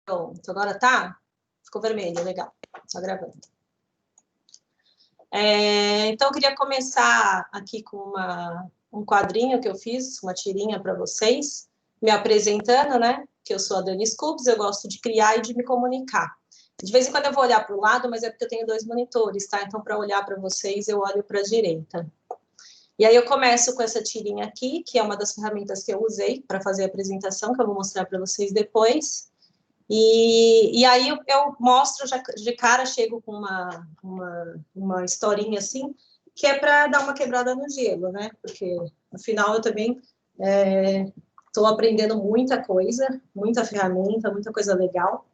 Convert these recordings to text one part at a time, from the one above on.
Pronto, agora tá? Ficou vermelho, legal. Só gravando. Então, eu queria começar aqui com um quadrinho que eu fiz, uma tirinha para vocês, me apresentando, né? Que eu sou a Dani Scoops, eu gosto de criar e de me comunicar. De vez em quando eu vou olhar para o lado, mas é porque eu tenho 2 monitores, tá? Então, para olhar para vocês, eu olho para a direita. E aí eu começo com essa tirinha aqui, que é uma das ferramentas que eu usei para fazer a apresentação, que eu vou mostrar para vocês depois. E aí eu mostro, já de cara chego com uma historinha assim, que é para dar uma quebrada no gelo, né? Porque, afinal, eu também estou aprendendo muita coisa, muita ferramenta, muita coisa legal.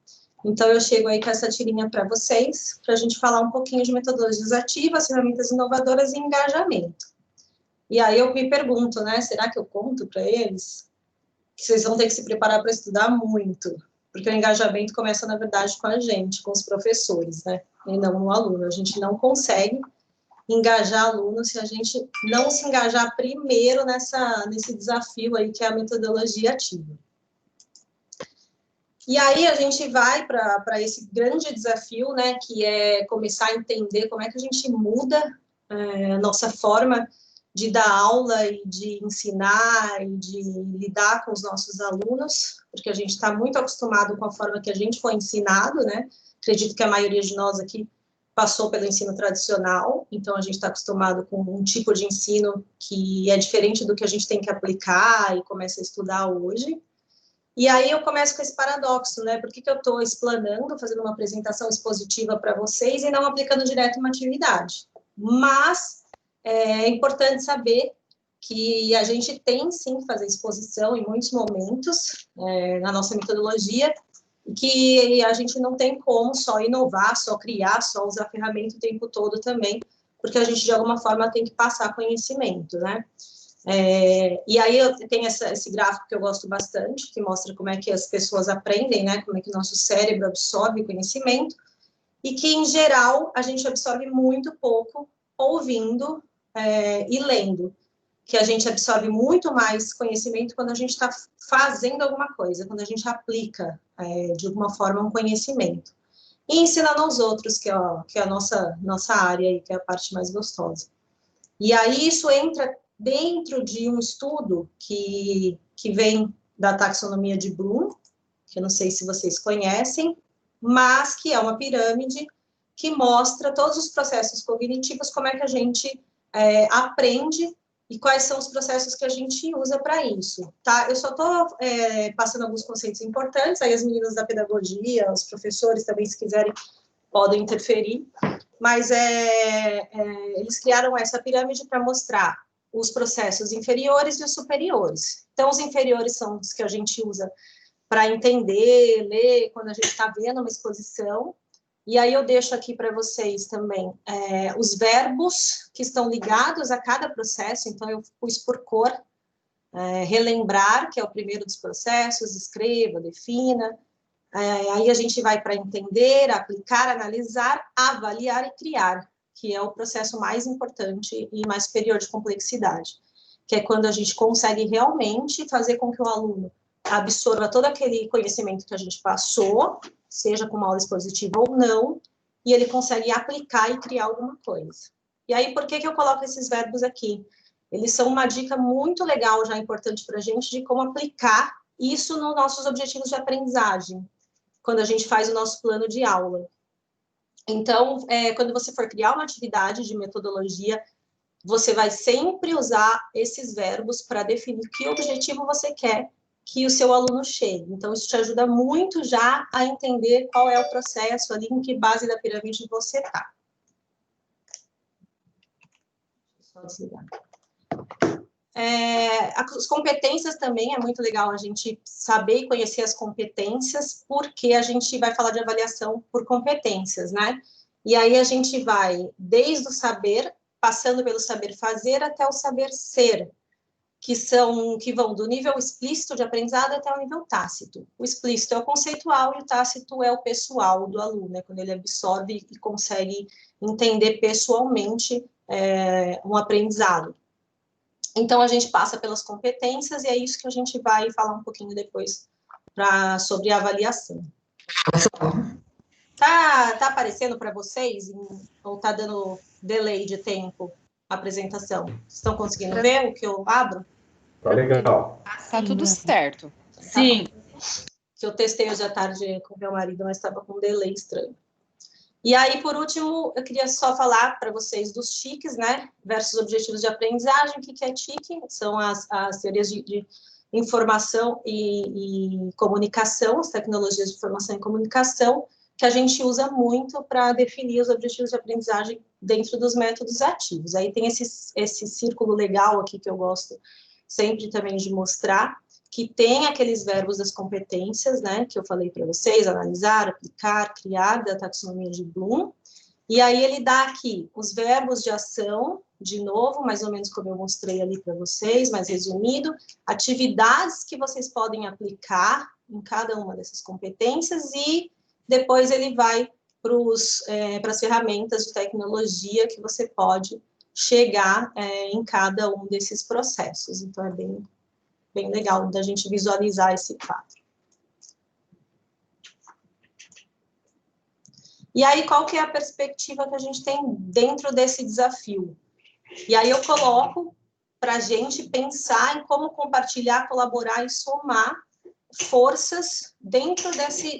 Então, eu chego aí com essa tirinha para vocês, para a gente falar um pouquinho de metodologias ativas, ferramentas inovadoras e engajamento. E aí eu me pergunto, né? Será que eu conto para eles? Que vocês vão ter que se preparar para estudar muito, porque o engajamento começa, na verdade, com a gente, com os professores, né? E não no aluno. A gente não consegue engajar aluno se a gente não se engajar primeiro nesse desafio aí, que é a metodologia ativa. E aí a gente vai para esse grande desafio, né, que é começar a entender como é que a gente muda a nossa forma de dar aula e de ensinar e de lidar com os nossos alunos, porque a gente está muito acostumado com a forma que a gente foi ensinado, né? Acredito que a maioria de nós aqui passou pelo ensino tradicional, então a gente está acostumado com um tipo de ensino que é diferente do que a gente tem que aplicar e começa a estudar hoje. E aí eu começo com esse paradoxo, né? Por que eu estou explanando, fazendo uma apresentação expositiva para vocês e não aplicando direto uma atividade? Mas é importante saber que a gente tem, sim, que fazer exposição em muitos momentos na nossa metodologia, e que a gente não tem como só inovar, só criar, só usar ferramenta o tempo todo também, porque a gente, de alguma forma, tem que passar conhecimento, né? E aí eu tenho esse gráfico que eu gosto bastante, que mostra como é que as pessoas aprendem, né? Como é que o nosso cérebro absorve conhecimento, e que, em geral, a gente absorve muito pouco ouvindo e lendo, que a gente absorve muito mais conhecimento quando a gente está fazendo alguma coisa, quando a gente aplica de alguma forma um conhecimento. E ensinando aos outros, que é a nossa área, aí, que é a parte mais gostosa. E aí isso entra dentro de um estudo que vem da taxonomia de Bloom, que eu não sei se vocês conhecem, mas que é uma pirâmide que mostra todos os processos cognitivos, como é que a gente aprende e quais são os processos que a gente usa para isso, tá? Eu só estou passando alguns conceitos importantes, aí as meninas da pedagogia, os professores também, se quiserem, podem interferir, mas eles criaram essa pirâmide para mostrar os processos inferiores e os superiores. Então, os inferiores são os que a gente usa para entender, ler, quando a gente está vendo uma exposição. E aí eu deixo aqui para vocês também os verbos que estão ligados a cada processo. Então, eu pus por cor, relembrar, que é o primeiro dos processos, escreva, defina. Aí a gente vai para entender, aplicar, analisar, avaliar e criar, que é o processo mais importante e mais superior de complexidade, que é quando a gente consegue realmente fazer com que o aluno absorva todo aquele conhecimento que a gente passou, seja com uma aula expositiva ou não, e ele consegue aplicar e criar alguma coisa. E aí, por que eu coloco esses verbos aqui? Eles são uma dica muito legal, já importante para a gente, de como aplicar isso nos nossos objetivos de aprendizagem, quando a gente faz o nosso plano de aula. Então, quando você for criar uma atividade de metodologia, você vai sempre usar esses verbos para definir que objetivo você quer que o seu aluno chegue. Então, isso te ajuda muito já a entender qual é o processo ali, em que base da pirâmide você está. Só desligar. As competências também é muito legal a gente saber e conhecer as competências, porque a gente vai falar de avaliação por competências, né? E aí a gente vai desde o saber, passando pelo saber fazer até o saber ser, que vão do nível explícito de aprendizado até o nível tácito. O explícito é o conceitual e o tácito é o pessoal do aluno, né? Quando ele absorve e consegue entender pessoalmente um aprendizado. Então, a gente passa pelas competências e é isso que a gente vai falar um pouquinho depois sobre a avaliação. Tá aparecendo para vocês ou tá dando delay de tempo a apresentação? Estão conseguindo ver o que eu abro? Tá legal. Tá tudo certo. Tá Sim. bom. Que eu testei hoje à tarde com meu marido, mas estava com um delay estranho. E aí, por último, eu queria só falar para vocês dos TICs, né? Versus objetivos de aprendizagem. O que é TIC? São as teorias de informação e comunicação, as tecnologias de informação e comunicação, que a gente usa muito para definir os objetivos de aprendizagem dentro dos métodos ativos. Aí tem esse círculo legal aqui que eu gosto sempre também de mostrar, que tem aqueles verbos das competências, né, que eu falei para vocês, analisar, aplicar, criar, da taxonomia de Bloom, e aí ele dá aqui os verbos de ação, de novo, mais ou menos como eu mostrei ali para vocês, mais resumido, atividades que vocês podem aplicar em cada uma dessas competências, e depois ele vai para as ferramentas de tecnologia que você pode chegar em cada um desses processos. Então, é bem legal da gente visualizar esse quadro. E aí, qual que é a perspectiva que a gente tem dentro desse desafio? E aí eu coloco para a gente pensar em como compartilhar, colaborar e somar forças dentro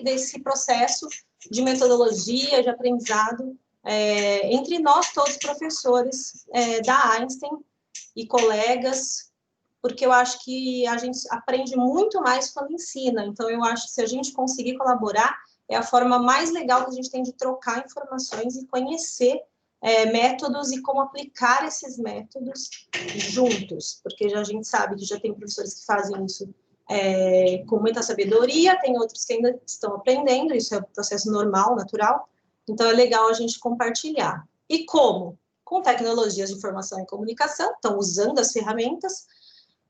desse processo de metodologia, de aprendizado, entre nós todos professores da Einstein e colegas, porque eu acho que a gente aprende muito mais quando ensina. Então, eu acho que se a gente conseguir colaborar, é a forma mais legal que a gente tem de trocar informações e conhecer métodos e como aplicar esses métodos juntos, porque a gente sabe que já tem professores que fazem isso com muita sabedoria, tem outros que ainda estão aprendendo, isso é um processo normal, natural, então é legal a gente compartilhar. E como? Com tecnologias de informação e comunicação, estão usando as ferramentas,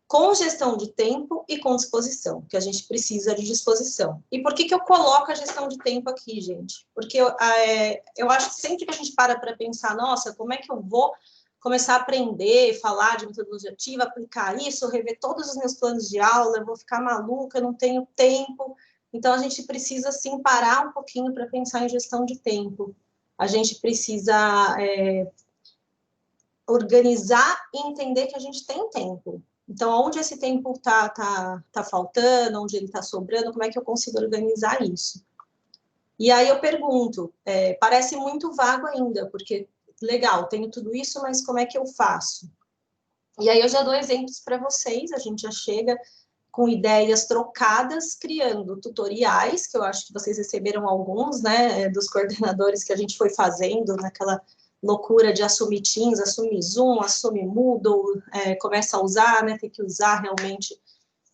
com gestão de tempo e com disposição, que a gente precisa de disposição. E por que eu coloco a gestão de tempo aqui, gente? Porque eu acho que sempre que a gente para pensar, nossa, como é que eu vou começar a aprender, falar de metodologia ativa, aplicar isso, rever todos os meus planos de aula, eu vou ficar maluca, eu não tenho tempo. Então, a gente precisa, sim, parar um pouquinho para pensar em gestão de tempo. A gente precisa organizar e entender que a gente tem tempo. Então, onde esse tempo tá faltando, onde ele está sobrando, como é que eu consigo organizar isso? E aí eu pergunto, parece muito vago ainda, porque, legal, tenho tudo isso, mas como é que eu faço? E aí eu já dou exemplos para vocês, a gente já chega com ideias trocadas, criando tutoriais, que eu acho que vocês receberam alguns, né, dos coordenadores que a gente foi fazendo naquela loucura de assumir Teams, assumir Zoom, assumir Moodle, começa a usar, né, tem que usar realmente.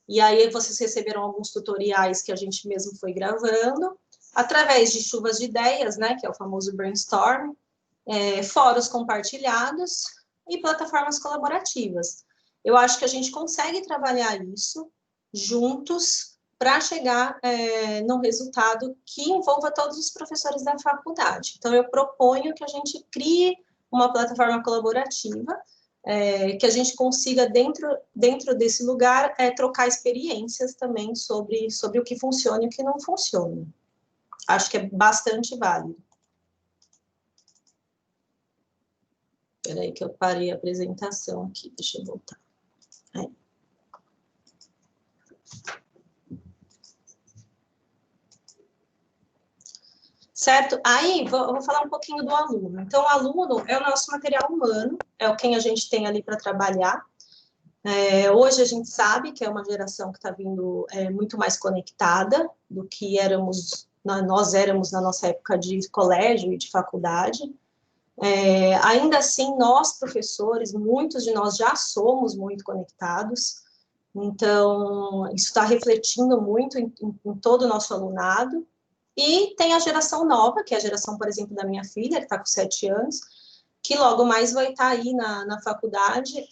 E aí vocês receberam alguns tutoriais que a gente mesmo foi gravando, através de chuvas de ideias, né, que é o famoso brainstorm, fóruns compartilhados e plataformas colaborativas. Eu acho que a gente consegue trabalhar isso juntos para chegar num resultado que envolva todos os professores da faculdade. Então, eu proponho que a gente crie uma plataforma colaborativa, que a gente consiga, dentro desse lugar, trocar experiências também sobre o que funciona e o que não funciona. Acho que é bastante válido. Espera aí que eu parei a apresentação aqui, deixa eu voltar. Certo? Aí, eu vou falar um pouquinho do aluno. Então, o aluno é o nosso material humano, é o quem a gente tem ali para trabalhar. Hoje a gente sabe que é uma geração que está vindo muito mais conectada do que nós éramos na nossa época de colégio e de faculdade. Ainda assim, nós, professores, muitos de nós já somos muito conectados, então, isso está refletindo muito em todo o nosso alunado. E tem a geração nova, que é a geração, por exemplo, da minha filha, que está com 7 anos, que logo mais vai estar aí na faculdade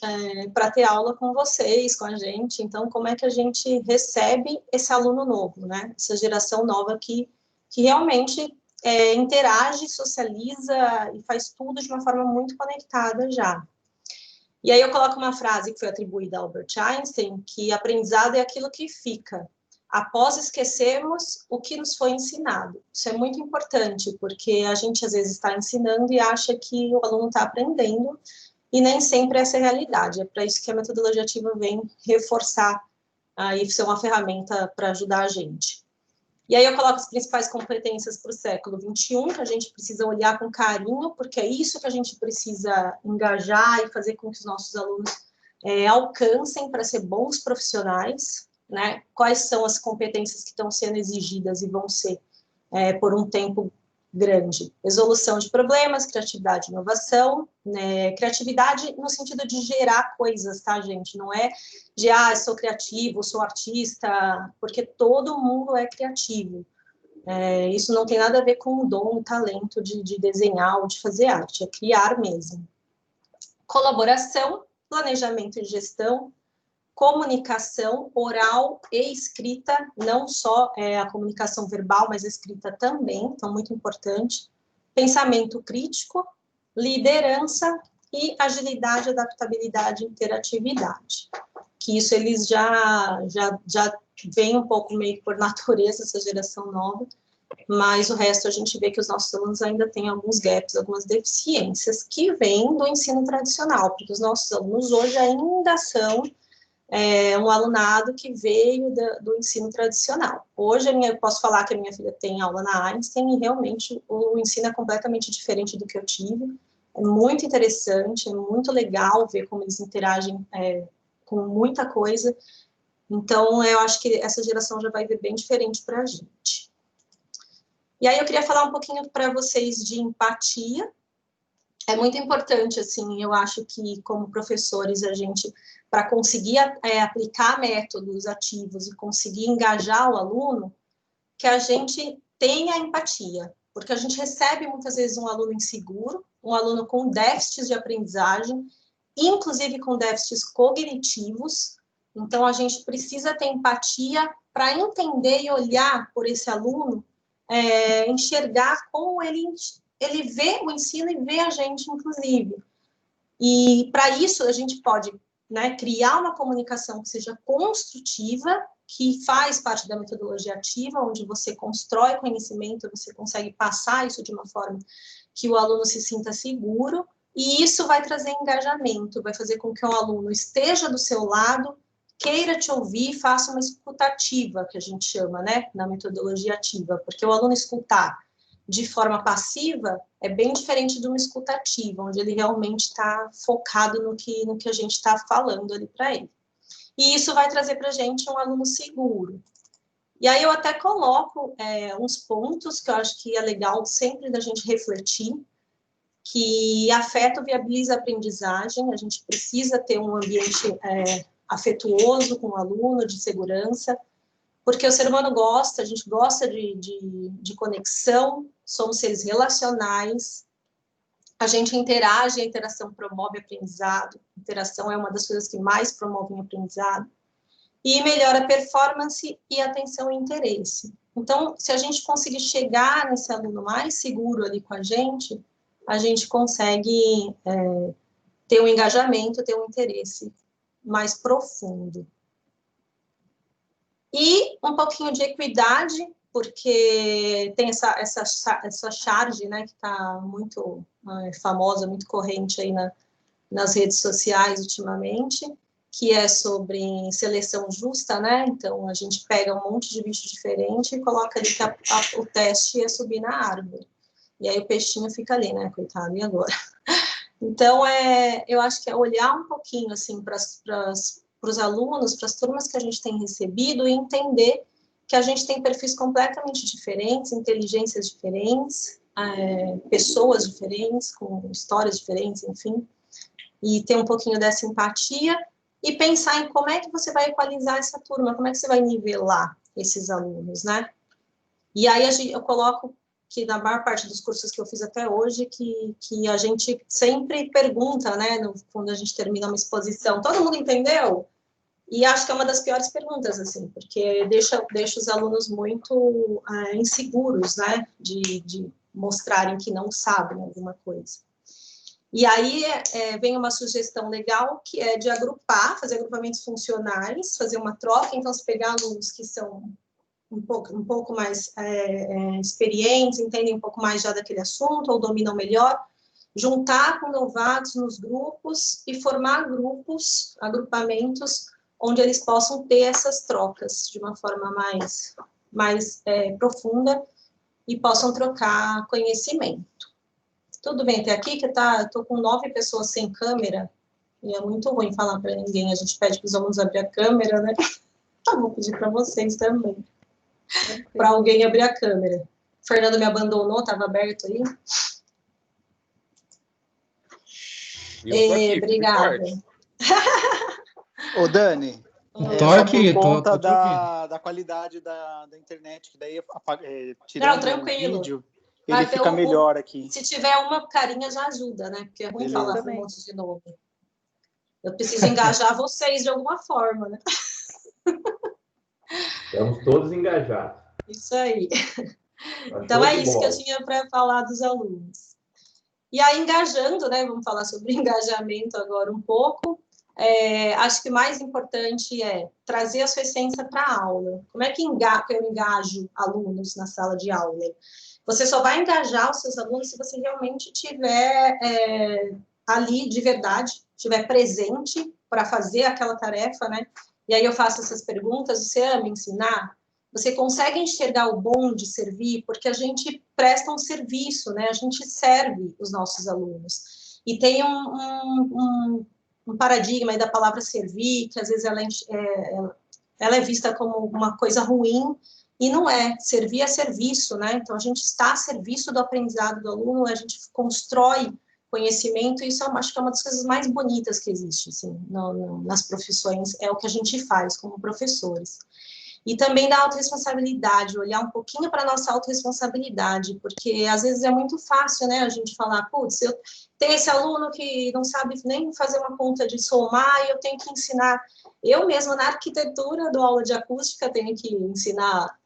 para ter aula com vocês, com a gente. Então, como é que a gente recebe esse aluno novo, né? Essa geração nova que realmente interage, socializa e faz tudo de uma forma muito conectada já. E aí eu coloco uma frase que foi atribuída a Albert Einstein, que aprendizado é aquilo que fica. após esquecermos o que nos foi ensinado. Isso é muito importante, porque a gente às vezes está ensinando e acha que o aluno está aprendendo, e nem sempre essa é a realidade. É para isso que a metodologia ativa vem reforçar e ser uma ferramenta para ajudar a gente. E aí eu coloco as principais competências para o século XXI, que a gente precisa olhar com carinho, porque é isso que a gente precisa engajar e fazer com que os nossos alunos alcancem para ser bons profissionais, né? Quais são as competências que estão sendo exigidas e vão ser por um tempo grande? Resolução de problemas, criatividade e inovação, né? Criatividade no sentido de gerar coisas, tá, gente? Não é de, sou criativo, sou artista, porque todo mundo é criativo. Isso não tem nada a ver com o dom, o talento de desenhar ou de fazer arte, é criar mesmo. Colaboração, planejamento e gestão, comunicação oral e escrita, não só a comunicação verbal, mas a escrita também, então muito importante. Pensamento crítico, liderança e agilidade, adaptabilidade e interatividade. Que isso eles já vem um pouco meio por natureza, essa geração nova, mas o resto a gente vê que os nossos alunos ainda têm alguns gaps, algumas deficiências que vêm do ensino tradicional, porque os nossos alunos hoje ainda são um alunado que veio do ensino tradicional. Hoje eu posso falar que a minha filha tem aula na Einstein e realmente o ensino é completamente diferente do que eu tive. É muito interessante, é muito legal ver como eles interagem com muita coisa. Então, eu acho que essa geração já vai ver bem diferente para a gente. E aí eu queria falar um pouquinho para vocês de empatia. É muito importante, assim, eu acho que como professores a gente, para conseguir aplicar métodos ativos e conseguir engajar o aluno, que a gente tenha empatia, porque a gente recebe muitas vezes um aluno inseguro, um aluno com déficits de aprendizagem, inclusive com déficits cognitivos, então a gente precisa ter empatia para entender e olhar por esse aluno, enxergar como ele vê o ensino e vê a gente, inclusive. E, para isso, a gente pode, né, criar uma comunicação que seja construtiva, que faz parte da metodologia ativa, onde você constrói conhecimento, você consegue passar isso de uma forma que o aluno se sinta seguro, e isso vai trazer engajamento, vai fazer com que o aluno esteja do seu lado, queira te ouvir, faça uma escutativa, que a gente chama, né, na metodologia ativa, porque o aluno escutar de forma passiva é bem diferente de uma escutativa, onde ele realmente está focado no que a gente está falando ali para ele. E isso vai trazer para a gente um aluno seguro. E aí eu até coloco uns pontos que eu acho que é legal sempre da gente refletir, que afeto viabiliza a aprendizagem, a gente precisa ter um ambiente afetuoso com o aluno, de segurança, porque o ser humano gosta, a gente gosta de conexão, somos seres relacionais, a gente interage, a interação promove aprendizado, a interação é uma das coisas que mais promovem aprendizado, e melhora a performance e atenção e interesse. Então, se a gente conseguir chegar nesse aluno mais seguro ali com a gente consegue ter um engajamento, ter um interesse mais profundo. E um pouquinho de equidade, porque tem essa charge, né, que está muito famosa, muito corrente aí nas redes sociais ultimamente, que é sobre seleção justa, né? Então, a gente pega um monte de bicho diferente e coloca ali que o teste é subir na árvore. E aí o peixinho fica ali, né, coitado, e agora? Então, eu acho que é olhar um pouquinho, assim, para os alunos, para as turmas que a gente tem recebido e entender que a gente tem perfis completamente diferentes, inteligências diferentes, pessoas diferentes, com histórias diferentes, enfim, e ter um pouquinho dessa empatia e pensar em como é que você vai equalizar essa turma, como é que você vai nivelar esses alunos, né? E aí eu coloco que na maior parte dos cursos que eu fiz até hoje, que a gente sempre pergunta, né, quando a gente termina uma exposição, todo mundo entendeu? E acho que é uma das piores perguntas, assim, porque deixa os alunos muito inseguros, né, de mostrarem que não sabem alguma coisa. E aí vem uma sugestão legal, que é de agrupar, fazer agrupamentos funcionais, fazer uma troca, então se pegar alunos que são um pouco mais experientes, entendem um pouco mais já daquele assunto, ou dominam melhor, juntar com novatos nos grupos e formar grupos, agrupamentos, onde eles possam ter essas trocas de uma forma mais profunda e possam trocar conhecimento. Tudo bem até aqui, que estou com 9 pessoas sem câmera, e é muito ruim falar para ninguém, a gente pede para os alunos abrir a câmera, né? Eu vou pedir para vocês também, para alguém abrir a câmera. O Fernando me abandonou, estava aberto aí. Eu tô aqui, obrigada. Ô, Dani, Tô aqui, por conta tô te da qualidade da internet, que daí tirando o vídeo, ele fica melhor aqui. Se tiver uma carinha já ajuda, né? Porque é ruim falar um monte de novo. Eu preciso engajar vocês de alguma forma, né? Estamos todos engajados. Isso aí. Então é isso que eu tinha para falar dos alunos. E aí, engajando, né? Vamos falar sobre engajamento agora um pouco. Acho que o mais importante é trazer a sua essência para a aula. Como é que eu engajo alunos na sala de aula? Você só vai engajar os seus alunos se você realmente estiver ali de verdade, estiver presente para fazer aquela tarefa, né? E aí eu faço essas perguntas: você ama ensinar? Você consegue enxergar o bom de servir? Porque a gente presta um serviço, né? A gente serve os nossos alunos. E tem um paradigma aí da palavra servir, que às vezes ela é vista como uma coisa ruim, e não é. Servir é serviço, né? Então, a gente está a serviço do aprendizado do aluno, a gente constrói conhecimento, e isso acho que é uma das coisas mais bonitas que existe, assim, nas profissões, é o que a gente faz como professores. E também da autorresponsabilidade, olhar um pouquinho para a nossa autorresponsabilidade, porque às vezes é muito fácil, né, a gente falar, putz, eu tenho esse aluno que não sabe nem fazer uma conta de somar e eu tenho que ensinar. Eu mesma, na arquitetura, dou aula de acústica, tenho que ensinar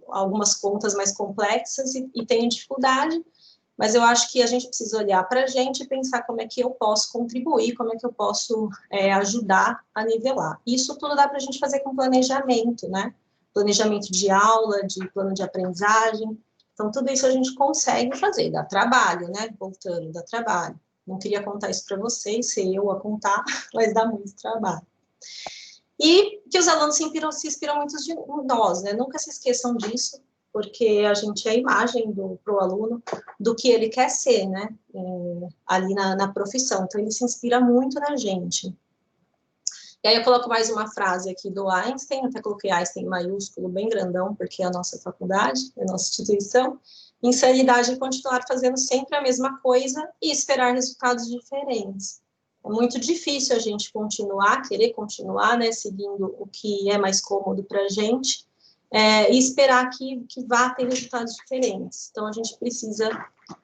algumas contas mais complexas e tenho dificuldade, mas eu acho que a gente precisa olhar para a gente e pensar como é que eu posso contribuir, como é que eu posso ajudar a nivelar. Isso tudo dá para a gente fazer com planejamento, né? Planejamento de aula, de plano de aprendizagem. Então, tudo isso a gente consegue fazer. Dá trabalho, né? Voltando, dá trabalho. Não queria contar isso para vocês, ser eu a contar, mas dá muito trabalho. E que os alunos se inspiram muito em nós, né? Nunca se esqueçam disso, porque a gente é a imagem para o aluno do que ele quer ser, né, ali na profissão. Então, ele se inspira muito na gente. E aí eu coloco mais uma frase aqui do Einstein, até coloquei Einstein em maiúsculo, bem grandão, porque é a nossa faculdade, é a nossa instituição. Insanidade é continuar fazendo sempre a mesma coisa e esperar resultados diferentes. É muito difícil a gente querer continuar, né, seguindo o que é mais cômodo para a gente, e esperar que vá ter resultados diferentes. Então, a gente precisa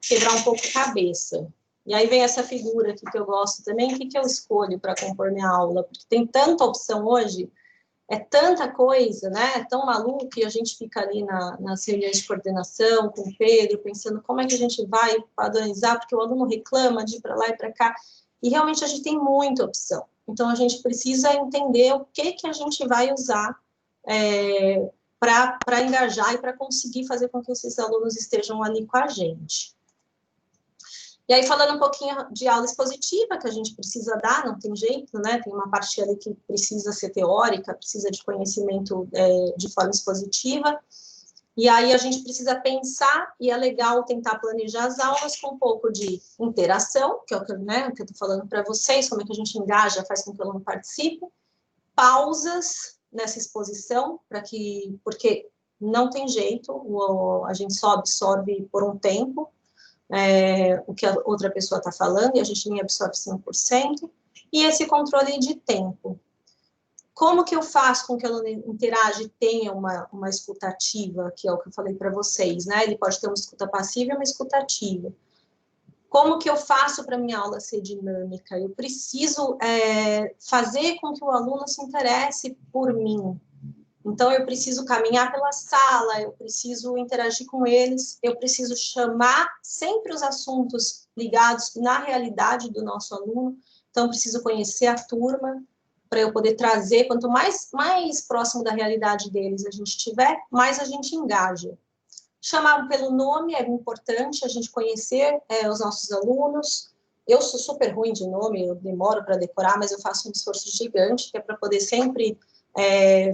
quebrar um pouco a cabeça. E aí vem essa figura aqui que eu gosto também, o que eu escolho para compor minha aula? Porque tem tanta opção hoje, é tanta coisa, né? É tão maluco, e a gente fica ali nas reuniões de coordenação com o Pedro, pensando como é que a gente vai padronizar, porque o aluno reclama de ir para lá e para cá, e realmente a gente tem muita opção. Então, a gente precisa entender o que a gente vai usar para engajar e para conseguir fazer com que esses alunos estejam ali com a gente. E aí, falando um pouquinho de aula expositiva, que a gente precisa dar, não tem jeito, né? Tem uma parte ali que precisa ser teórica, precisa de conhecimento de forma expositiva. E aí, a gente precisa pensar, e é legal tentar planejar as aulas com um pouco de interação, que é o que eu estou falando para vocês, como é que a gente engaja, faz com que o aluno participe, pausas nessa exposição, porque não tem jeito, a gente só absorve por um tempo o que a outra pessoa está falando, e a gente nem absorve 100%, e esse controle de tempo. Como que eu faço com que o aluno interaja e tenha uma escuta ativa, que é o que eu falei para vocês, né? Ele pode ter uma escuta passiva e uma escuta ativa. Como que eu faço para minha aula ser dinâmica? Eu preciso fazer com que o aluno se interesse por mim. Então, eu preciso caminhar pela sala, eu preciso interagir com eles, eu preciso chamar sempre os assuntos ligados na realidade do nosso aluno. Então, eu preciso conhecer a turma, para eu poder trazer, quanto mais próximo da realidade deles a gente estiver, mais a gente engaja. Chamar pelo nome é importante, a gente conhecer os nossos alunos. Eu sou super ruim de nome, eu demoro para decorar, mas eu faço um esforço gigante, que é para poder sempre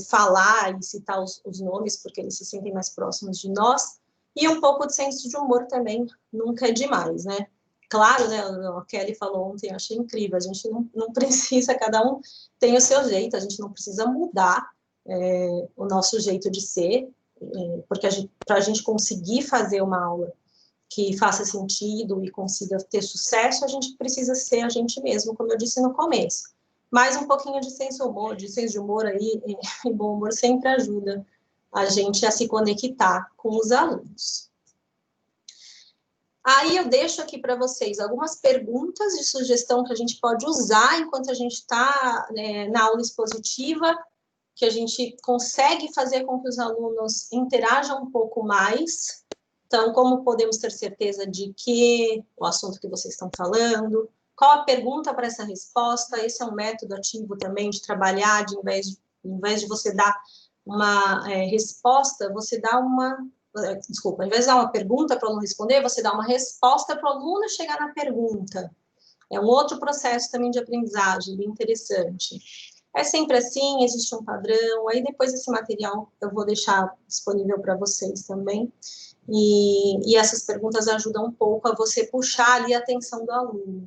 falar e citar os nomes, porque eles se sentem mais próximos de nós. E um pouco de senso de humor também, nunca é demais, né? Claro, né, a Kelly falou ontem, eu achei incrível, a gente não precisa, cada um tem o seu jeito, a gente não precisa mudar o nosso jeito de ser, porque para a gente conseguir fazer uma aula que faça sentido e consiga ter sucesso, a gente precisa ser a gente mesmo, como eu disse no começo. Mas um pouquinho de senso de humor aí, e bom humor sempre ajuda a gente a se conectar com os alunos. Aí eu deixo aqui para vocês algumas perguntas de sugestão que a gente pode usar enquanto a gente está na aula expositiva, que a gente consegue fazer com que os alunos interajam um pouco mais. Então, como podemos ter certeza de que o assunto que vocês estão falando, qual a pergunta para essa resposta? Esse é um método ativo também de trabalhar, em vez de você dar uma resposta, você dá uma... Desculpa, ao invés de dar uma pergunta para o aluno responder, você dá uma resposta para o aluno chegar na pergunta. É um outro processo também de aprendizagem, bem interessante. É sempre assim, existe um padrão, aí depois esse material eu vou deixar disponível para vocês também, e essas perguntas ajudam um pouco a você puxar ali a atenção do aluno.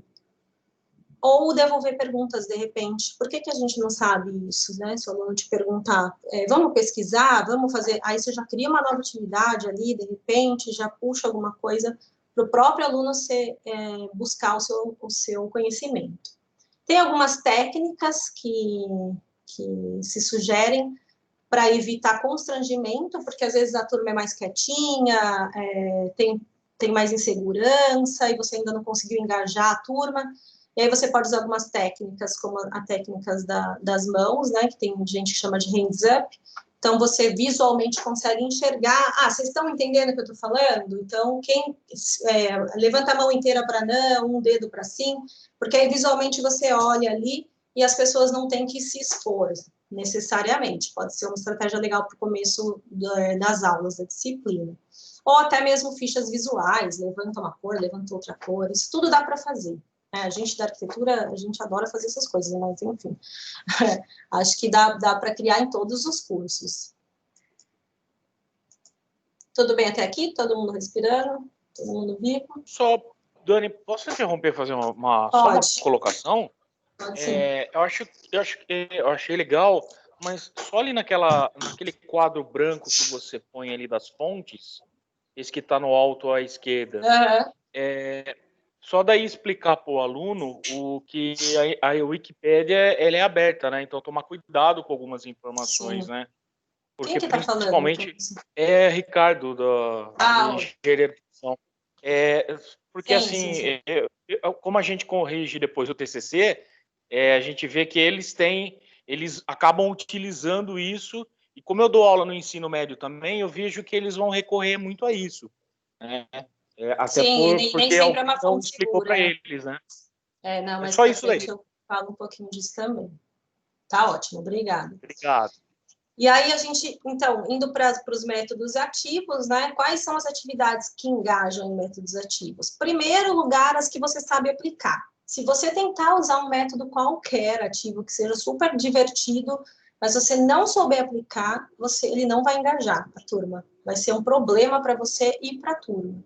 Ou devolver perguntas, de repente. Por que a gente não sabe isso, né? Se o aluno te perguntar, vamos pesquisar, vamos fazer... Aí você já cria uma nova atividade ali, de repente, já puxa alguma coisa para o próprio aluno buscar o seu conhecimento. Tem algumas técnicas que se sugerem para evitar constrangimento, porque às vezes a turma é mais quietinha, tem mais insegurança, e você ainda não conseguiu engajar a turma. E aí você pode usar algumas técnicas, como as técnicas das mãos, né, que tem gente que chama de hands up. Então, você visualmente consegue enxergar. Ah, vocês estão entendendo o que eu estou falando? Então, quem levanta a mão inteira para não, um dedo para sim, porque aí visualmente você olha ali e as pessoas não têm que se expor necessariamente. Pode ser uma estratégia legal para o começo das aulas, da disciplina. Ou até mesmo fichas visuais, levanta uma cor, levanta outra cor, isso tudo dá para fazer. A gente da arquitetura, a gente adora fazer essas coisas, mas enfim, acho que dá para criar em todos os cursos. Tudo bem até aqui? Todo mundo respirando? Todo mundo vivo? Só, Dani, posso interromper e fazer só uma colocação? Pode sim. Eu achei legal, mas só ali naquele quadro branco que você põe ali das fontes, esse que está no alto à esquerda, só daí explicar para o aluno o que a Wikipédia ela é aberta, né? Então tomar cuidado com algumas informações, né? Porque quem que tá principalmente falando? é Ricardo da Engenharia de Educação. Porque sim. Como a gente corrige depois o TCC, a gente vê que eles acabam utilizando isso, e como eu dou aula no ensino médio também, eu vejo que eles vão recorrer muito a isso, né? Até porque nem sempre é uma não fonte explicou para segura. eles, né? Não, mas só isso daí. eu falo um pouquinho disso também. Tá ótimo, obrigada. Obrigado. E aí a gente, então, indo para os métodos ativos, né? Quais são as atividades que engajam em métodos ativos? Primeiro lugar, as que você sabe aplicar. Se você tentar usar um método qualquer ativo, que seja super divertido, mas você não souber aplicar, ele não vai engajar a turma. Vai ser um problema para você e para a turma.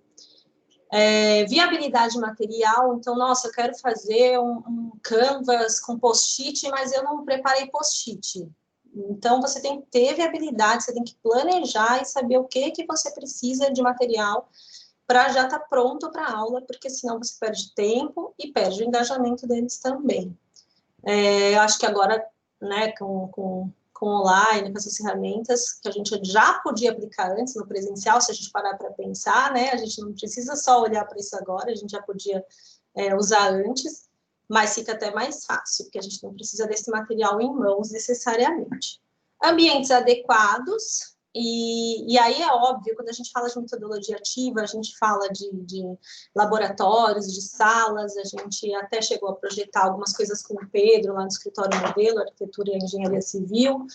Viabilidade material, então, nossa, eu quero fazer um canvas com post-it, mas eu não preparei post-it. Então, você tem que ter viabilidade, você tem que planejar e saber o que você precisa de material para já estar pronto para a aula, porque senão você perde tempo e perde o engajamento deles também. Eu acho que agora, né, com online, com essas ferramentas, que a gente já podia aplicar antes no presencial, se a gente parar para pensar, né, a gente não precisa só olhar para isso agora, a gente já podia usar antes, mas fica até mais fácil, porque a gente não precisa desse material em mãos necessariamente. Ambientes adequados, e aí é óbvio, quando a gente fala de metodologia ativa, a gente fala de laboratórios, de salas, a gente até chegou a projetar algumas coisas com o Pedro, lá no escritório modelo, arquitetura e engenharia civil,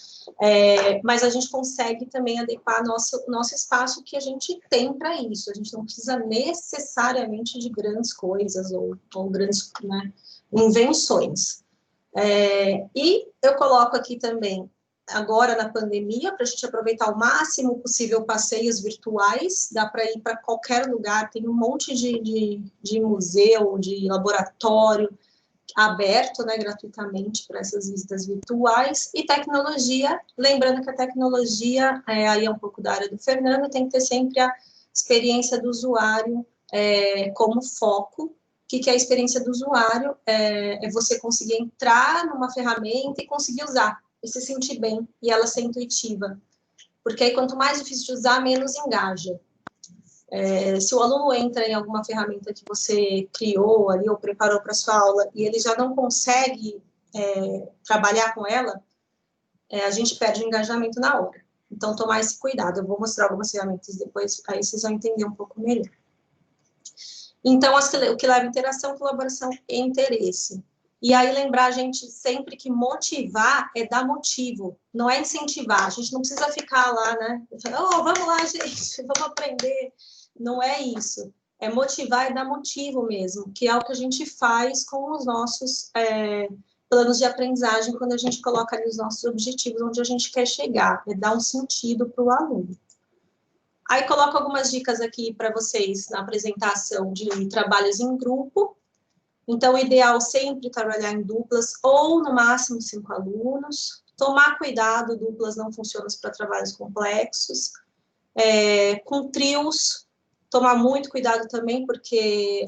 mas a gente consegue também adequar nosso espaço que a gente tem para isso, a gente não precisa necessariamente de grandes coisas ou grandes, né, invenções. E eu coloco aqui também, agora na pandemia, para a gente aproveitar o máximo possível passeios virtuais, dá para ir para qualquer lugar, tem um monte de museu, de laboratório aberto, né, gratuitamente para essas visitas virtuais, e tecnologia, lembrando que a tecnologia, aí é um pouco da área do Fernando, tem que ter sempre a experiência do usuário como foco. O que é a experiência do usuário? É você conseguir entrar numa ferramenta e conseguir usar, e se sentir bem, e ela ser intuitiva. Porque aí, quanto mais difícil de usar, menos engaja. Se o aluno entra em alguma ferramenta que você criou ali, ou preparou para sua aula, e ele já não consegue trabalhar com ela, a gente perde o engajamento na hora. Então, tomar esse cuidado. Eu vou mostrar algumas ferramentas depois, aí vocês vão entender um pouco melhor. Então, o que leva interação, colaboração e interesse. E aí, lembrar a gente sempre que motivar é dar motivo, não é incentivar. A gente não precisa ficar lá, né? Vamos lá, gente, vamos aprender. Não é isso. É motivar e dar motivo mesmo, que é o que a gente faz com os nossos planos de aprendizagem, quando a gente coloca ali os nossos objetivos, onde a gente quer chegar, é dar um sentido para o aluno. Aí, coloco algumas dicas aqui para vocês na apresentação de trabalhos em grupo. Então, o ideal sempre trabalhar em duplas ou, no máximo, 5 alunos. Tomar cuidado, duplas não funcionam para trabalhos complexos. Com trios, tomar muito cuidado também, porque,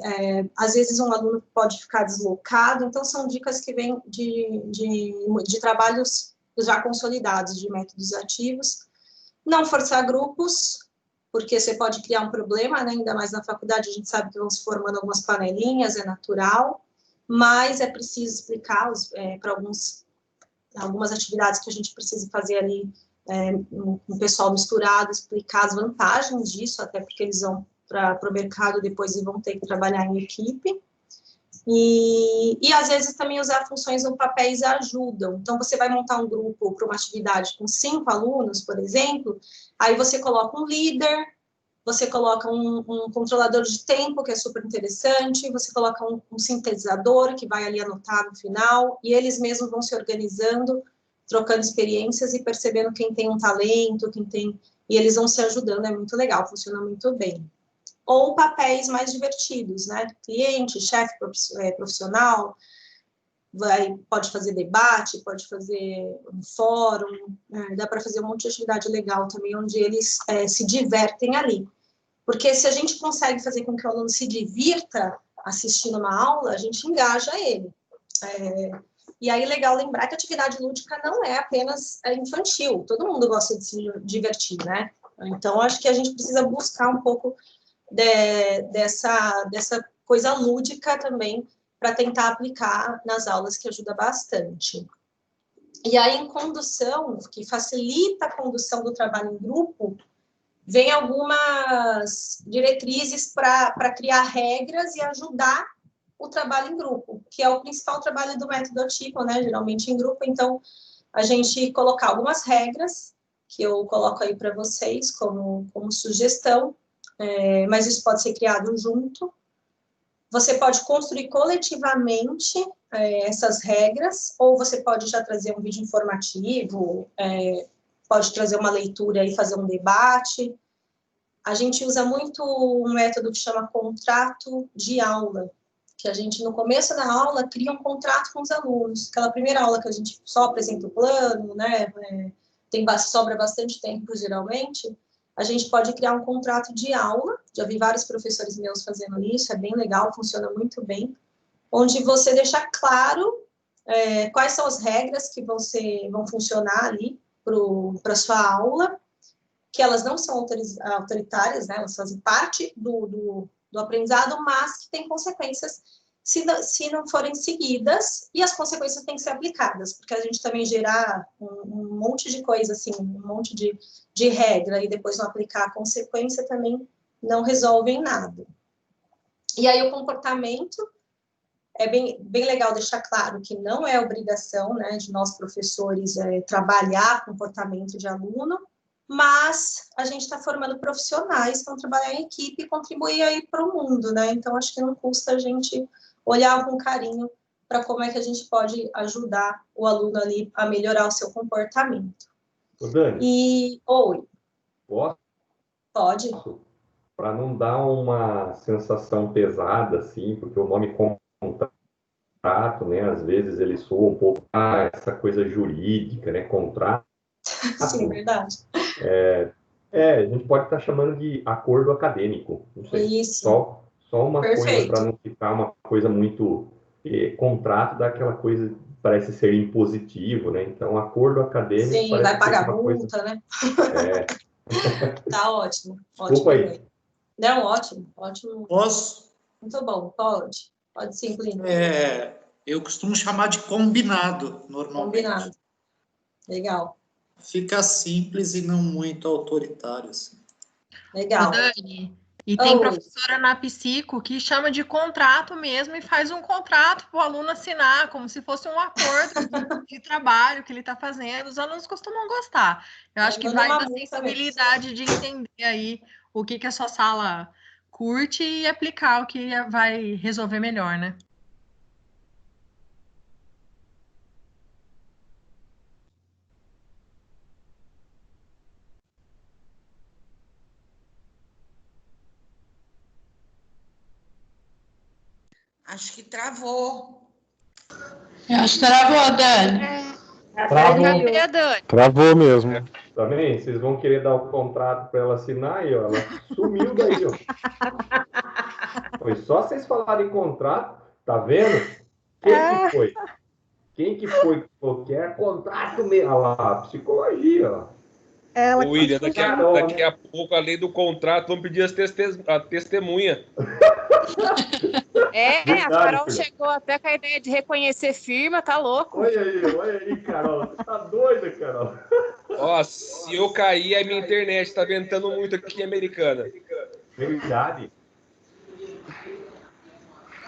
às vezes, um aluno pode ficar deslocado. Então, são dicas que vêm de trabalhos já consolidados, de métodos ativos. Não forçar grupos, porque você pode criar um problema, né? Ainda mais na faculdade, a gente sabe que vão se formando algumas panelinhas, é natural, mas é preciso explicar para algumas atividades que a gente precisa fazer ali com o pessoal misturado, explicar as vantagens disso, até porque eles vão para o mercado depois e vão ter que trabalhar em equipe. E às vezes também usar funções ou papéis ajudam. Então, você vai montar um grupo para uma atividade com 5 alunos, por exemplo, aí você coloca um líder, você coloca um controlador de tempo, que é super interessante, você coloca um sintetizador, que vai ali anotar no final, e eles mesmos vão se organizando, trocando experiências e percebendo quem tem um talento, e eles vão se ajudando, é muito legal, funciona muito bem. Ou papéis mais divertidos, né? Cliente, chefe profissional, pode fazer debate, pode fazer um fórum, dá para fazer um monte de atividade legal também, onde eles se divertem ali. Porque se a gente consegue fazer com que o aluno se divirta assistindo uma aula, a gente engaja ele. E aí, legal lembrar que a atividade lúdica não é apenas infantil, todo mundo gosta de se divertir, né? Então, acho que a gente precisa buscar um pouco dessa coisa lúdica também para tentar aplicar nas aulas, que ajuda bastante. E aí, em condução, que facilita a condução do trabalho em grupo, vem algumas diretrizes para criar regras e ajudar o trabalho em grupo, que é o principal trabalho do método ativo, né, geralmente em grupo. Então, a gente colocar algumas regras, que eu coloco aí para vocês como sugestão, mas isso pode ser criado junto. Você pode construir coletivamente essas regras, ou você pode já trazer um vídeo informativo, pode trazer uma leitura e fazer um debate. A gente usa muito um método que chama contrato de aula, que a gente, no começo da aula, cria um contrato com os alunos. Aquela primeira aula que a gente só apresenta o plano, né, sobra bastante tempo, geralmente, a gente pode criar um contrato de aula. Já vi vários professores meus fazendo isso, é bem legal, funciona muito bem, onde você deixa claro quais são as regras que vão funcionar ali para a sua aula, que elas não são autoritárias, né? Elas fazem parte do aprendizado, mas que tem consequências se não forem seguidas, e as consequências têm que ser aplicadas, porque a gente também gerar um monte de coisa, assim, um monte de regra, e depois não aplicar a consequência também não resolve em nada. E aí o comportamento, é bem legal deixar claro que não é obrigação, né, de nós professores trabalhar comportamento de aluno, mas a gente está formando profissionais que vão trabalhar em equipe e contribuir aí para o mundo, né? Então, acho que não custa a gente olhar com carinho para como é que a gente pode ajudar o aluno ali a melhorar o seu comportamento. Ô, Dani. Oi. Posso? Pode. Para não dar uma sensação pesada, assim, porque o nome contrato, né, às vezes ele soa um pouco essa coisa jurídica, né, contrato. Sim, verdade. A gente pode estar chamando de acordo acadêmico, não sei. Isso. Só uma Perfeito. coisa para não ficar uma coisa muito... contrato daquela coisa, parece ser impositivo, né? Então, acordo acadêmico... Sim, vai pagar multa, né? Tá ótimo. Desculpa aí. Não, ótimo. Posso? Muito bom, pode. Pode sim, Plínio. Eu costumo chamar de combinado, normalmente. Combinado. Legal. Fica simples e não muito autoritário. Assim. Legal. Dani, e tem professora na Psico que chama de contrato mesmo e faz um contrato para o aluno assinar, como se fosse um acordo de trabalho que ele está fazendo. Os alunos costumam gostar. Eu acho que vai da sensibilidade de entender aí o que a sua sala curte e aplicar o que vai resolver melhor, né? Acho que travou. Eu acho que travou, Dani. Travou mesmo. Também, vocês vão querer dar o contrato para ela assinar e ela sumiu daí, ó. Foi só vocês falarem em contrato, tá vendo? Quem que foi? Quem que foi que falou que é contrato mesmo? Olha lá, psicologia, ó. Ô, William, daqui a pouco, além do contrato, vamos pedir a testemunha. Verdade, a Carol chegou até com a ideia de reconhecer firma, tá louco? Olha aí, Carol. Você tá doida, Carol? Ó, se eu cair, a minha internet tá ventando muito aqui em Americana. Verdade.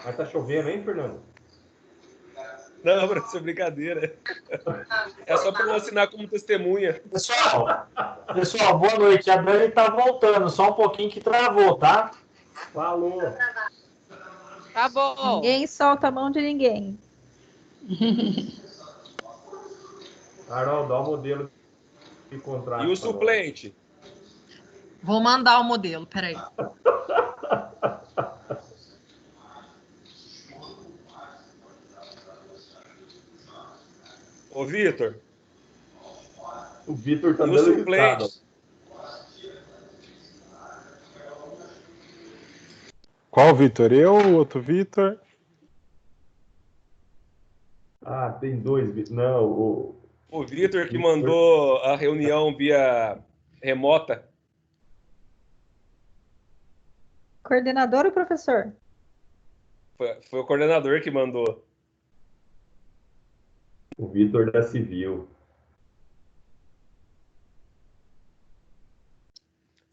Mas tá chovendo, hein, Fernando? Não, pra ser brincadeira. É só para eu assinar como testemunha. Pessoal, boa noite. A Dani tá voltando, só um pouquinho que travou, tá? Falou. Tá bom. Ninguém solta a mão de ninguém. Carol, dá o modelo de contrato. E o suplente? Vou mandar o modelo, peraí. Ô, Vitor. O Vitor tá dando risada. Qual Vitor? Eu ou outro Vitor? Ah, tem dois Vitor. Não, o Vitor que mandou a reunião via remota. Coordenador ou professor? Foi o coordenador que mandou. O Vitor da Civil.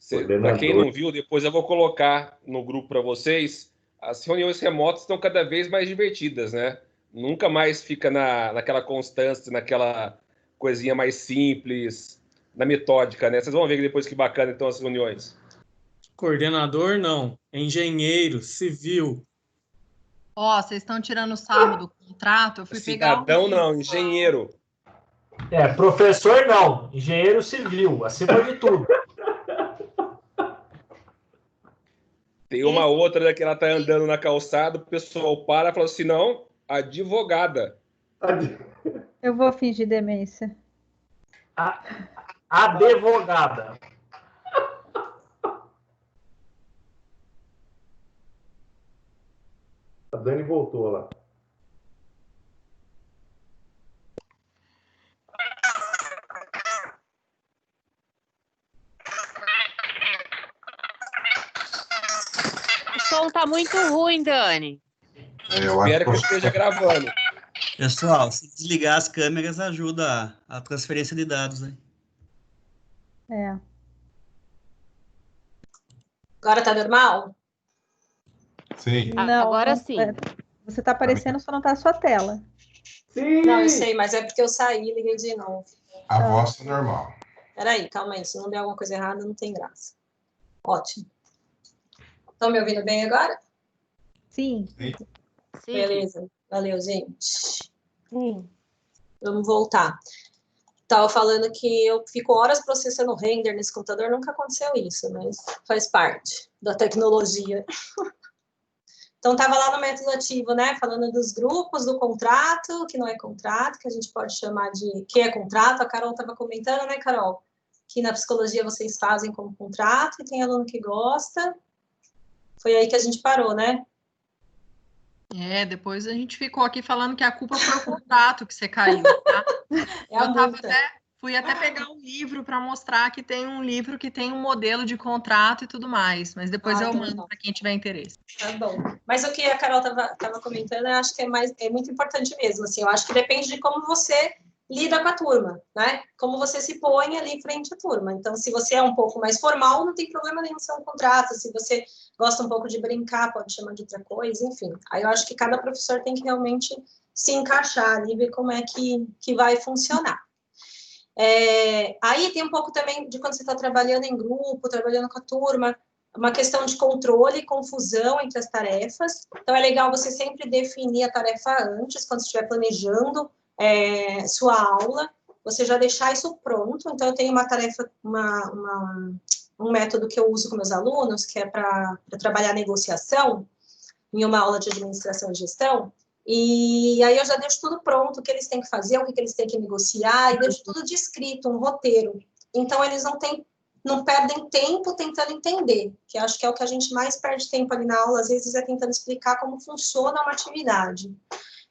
Para quem não viu, depois eu vou colocar no grupo para vocês. As reuniões remotas estão cada vez mais divertidas, né? Nunca mais fica naquela constância, naquela coisinha mais simples, na metódica, né? Vocês vão ver depois que bacana estão as reuniões. Coordenador, não. Engenheiro, civil. Ó, vocês estão tirando sarro do contrato, eu fui pegar... Cidadão não, engenheiro. Professor não, engenheiro civil, acima de tudo. Tem uma outra que ela tá andando na calçada, o pessoal para e fala assim, não, advogada. Eu vou fingir demência. Advogada. A Dani voltou lá. O som tá muito ruim, Dani. Espero que eu esteja gravando. Pessoal, se desligar as câmeras ajuda a transferência de dados, né? Agora tá normal? Sim. Não, agora sim. Você tá aparecendo, só não tá a sua tela. Sim. Não, eu sei, mas é porque eu saí e liguei de novo. A voz tá normal. Peraí, calma aí. Se não der alguma coisa errada, não tem graça. Ótimo. Estão me ouvindo bem agora? Sim. Beleza. Valeu, gente. Vamos voltar. Estava falando que eu fico horas processando render nesse computador. Nunca aconteceu isso, mas faz parte da tecnologia. Então, estava lá no método ativo, né? Falando dos grupos, do contrato, que não é contrato, que a gente pode chamar de que é contrato. A Carol estava comentando, né, Carol? Que na psicologia vocês fazem como contrato e tem aluno que gosta. Foi aí que a gente parou, né? Depois a gente ficou aqui falando que a culpa foi o contrato que você caiu, tá? Fui até pegar um livro para mostrar que tem um livro que tem um modelo de contrato e tudo mais, mas depois eu mando para quem tiver interesse. Tá bom. Mas o que a Carol estava comentando, eu acho que é muito importante mesmo, assim, eu acho que depende de como você lida com a turma, né? Como você se põe ali frente à turma. Então, se você é um pouco mais formal, não tem problema nenhum ser um contrato. Se você gosta um pouco de brincar, pode chamar de outra coisa, enfim. Aí eu acho que cada professor tem que realmente se encaixar ali, ver como é que vai funcionar. Aí tem um pouco também de quando você está trabalhando em grupo, trabalhando com a turma, uma questão de controle e confusão entre as tarefas. Então, é legal você sempre definir a tarefa antes, quando você estiver planejando sua aula, você já deixar isso pronto. Então, eu tenho uma tarefa, um método que eu uso com meus alunos, que é para trabalhar negociação, em uma aula de administração e gestão, e aí eu já deixo tudo pronto, o que eles têm que fazer, o que eles têm que negociar, e deixo tudo descrito, um roteiro. Então, eles não perdem tempo tentando entender, que acho que é o que a gente mais perde tempo ali na aula, às vezes é tentando explicar como funciona uma atividade.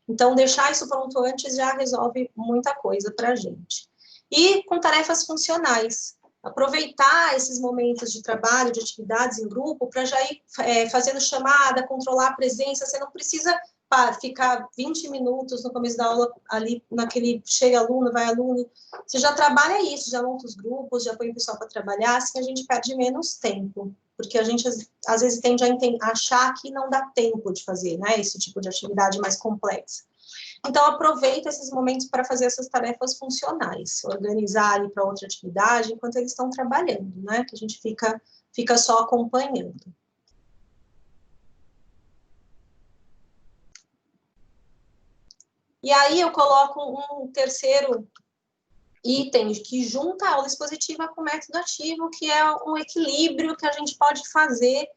Então, deixar isso pronto antes já resolve muita coisa para a gente. E com tarefas funcionais. Aproveitar esses momentos de trabalho, de atividades em grupo, para já ir fazendo chamada, controlar a presença. Você não precisa ficar 20 minutos no começo da aula ali, chega aluno, vai aluno. Você já trabalha isso, já monta os grupos, já põe o pessoal para trabalhar, assim a gente perde menos tempo. Porque a gente, às vezes, tende a achar que não dá tempo de fazer, né, esse tipo de atividade mais complexa. Então, aproveita esses momentos para fazer essas tarefas funcionais, organizar ali para outra atividade enquanto eles estão trabalhando, né, que a gente fica só acompanhando. E aí, eu coloco um terceiro item que junta a aula expositiva com o método ativo, que é um equilíbrio que a gente pode fazer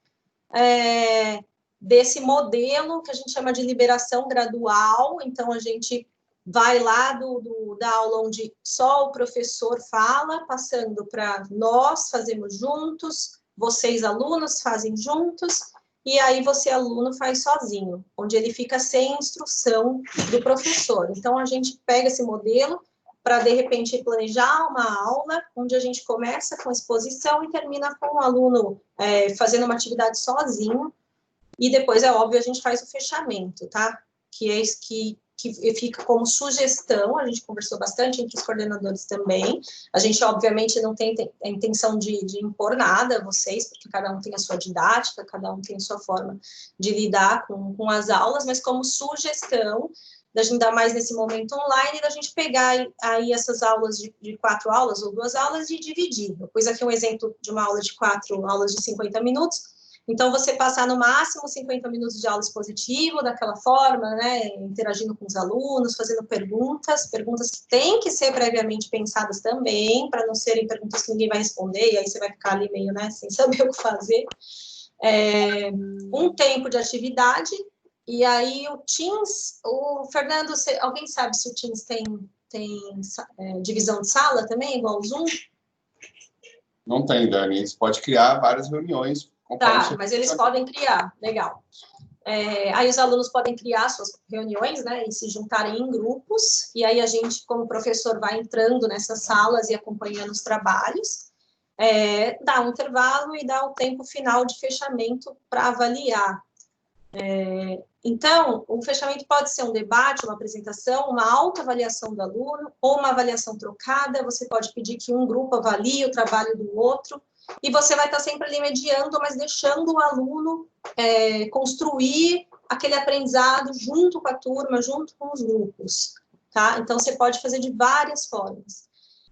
desse modelo que a gente chama de liberação gradual. Então, a gente vai lá da aula onde só o professor fala, passando para nós fazemos juntos, vocês, alunos, fazem juntos, e aí você, aluno, faz sozinho, onde ele fica sem instrução do professor. Então, a gente pega esse modelo para, de repente, planejar uma aula, onde a gente começa com exposição e termina com o aluno fazendo uma atividade sozinho, e depois, é óbvio, a gente faz o fechamento, tá? Que fica como sugestão, a gente conversou bastante entre os coordenadores também, a gente, obviamente, não tem a intenção de impor nada a vocês, porque cada um tem a sua didática, cada um tem a sua forma de lidar com as aulas, mas como sugestão, da gente dar mais nesse momento online, da gente pegar aí essas aulas de 4 aulas ou 2 aulas e dividir. Eu pus aqui um exemplo de uma aula de 4 aulas de 50 minutos, então, você passar no máximo 50 minutos de aula expositiva, daquela forma, né, interagindo com os alunos, fazendo perguntas que têm que ser previamente pensadas também, para não serem perguntas que ninguém vai responder, e aí você vai ficar ali meio, né, sem saber o que fazer. Um tempo de atividade, e aí o Teams, o Fernando, alguém sabe se o Teams tem divisão de sala também, igual o Zoom? Não tem, Dani, você pode criar várias reuniões. Tá, mas eles podem criar, legal. Aí os alunos podem criar suas reuniões, né, e se juntarem em grupos, e aí a gente, como professor, vai entrando nessas salas e acompanhando os trabalhos, dá um intervalo e dá o tempo final de fechamento para avaliar. Então, o fechamento pode ser um debate, uma apresentação, uma autoavaliação do aluno, ou uma avaliação trocada. Você pode pedir que um grupo avalie o trabalho do outro, e você vai estar sempre ali mediando, mas deixando o aluno construir aquele aprendizado junto com a turma, junto com os grupos, tá? Então, você pode fazer de várias formas.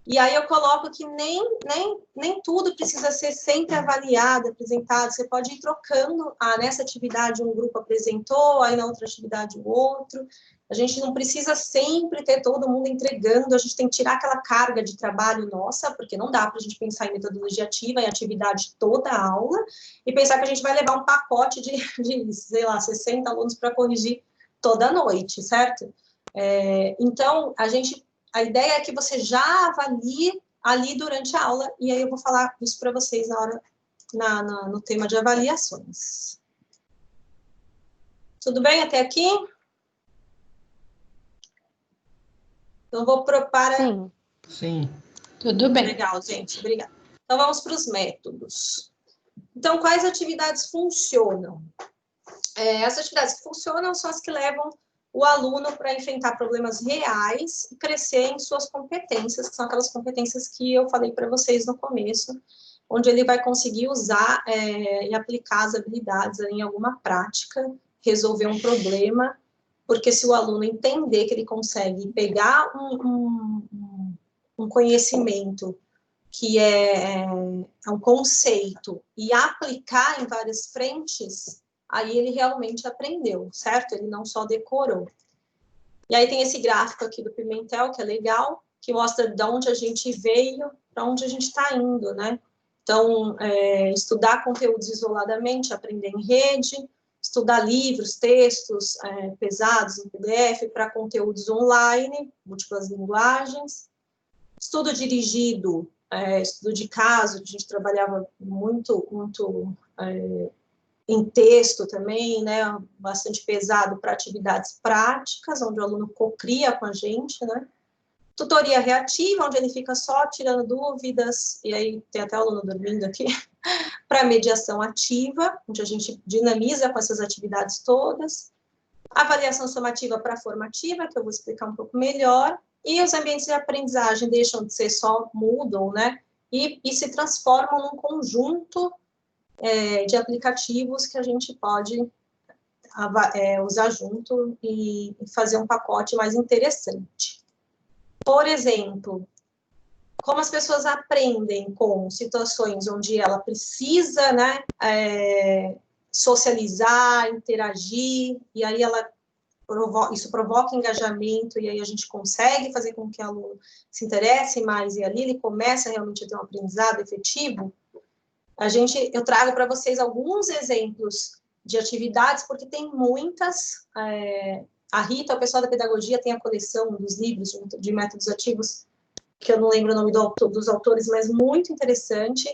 E aí eu coloco que nem tudo precisa ser sempre avaliado, apresentado. Você pode ir trocando. Nessa atividade um grupo apresentou, aí na outra atividade o outro. A gente não precisa sempre ter todo mundo entregando. A gente tem que tirar aquela carga de trabalho nossa, porque não dá para a gente pensar em metodologia ativa, em atividade toda a aula, e pensar que a gente vai levar um pacote de sei lá, 60 alunos para corrigir toda noite, certo? Então, a ideia é que você já avalie ali durante a aula, e aí eu vou falar isso para vocês no tema de avaliações. Tudo bem até aqui? Então, vou para... Sim. Tudo bem. Legal, gente. Obrigada. Então, vamos para os métodos. Então, quais atividades funcionam? As atividades que funcionam são as que levam o aluno para enfrentar problemas reais e crescer em suas competências, que são aquelas competências que eu falei para vocês no começo, onde ele vai conseguir usar e aplicar as habilidades em alguma prática, resolver um problema, porque se o aluno entender que ele consegue pegar um conhecimento que é um conceito e aplicar em várias frentes, aí ele realmente aprendeu, certo? Ele não só decorou. E aí tem esse gráfico aqui do Pimentel, que é legal, que mostra de onde a gente veio, para onde a gente está indo, né? Então, estudar conteúdos isoladamente, aprender em rede, estudar livros, textos pesados em PDF para conteúdos online, múltiplas linguagens, estudo dirigido, estudo de caso, a gente trabalhava muito em texto também, né, bastante pesado para atividades práticas, onde o aluno cocria com a gente, né, tutoria reativa, onde ele fica só tirando dúvidas, e aí tem até o aluno dormindo aqui, para mediação ativa, onde a gente dinamiza com essas atividades todas, avaliação somativa para formativa, que eu vou explicar um pouco melhor, e os ambientes de aprendizagem deixam de ser só Moodle, né, e se transformam num conjunto de aplicativos que a gente pode usar junto e fazer um pacote mais interessante. Por exemplo, como as pessoas aprendem com situações onde ela precisa, né, socializar, interagir, e aí isso provoca engajamento, e aí a gente consegue fazer com que o aluno se interesse mais, e ali ele começa realmente a ter um aprendizado efetivo. Eu trago para vocês alguns exemplos de atividades, porque tem muitas. A Rita, o pessoal da pedagogia, tem a coleção dos livros de métodos ativos, que eu não lembro o nome dos autores, mas muito interessante,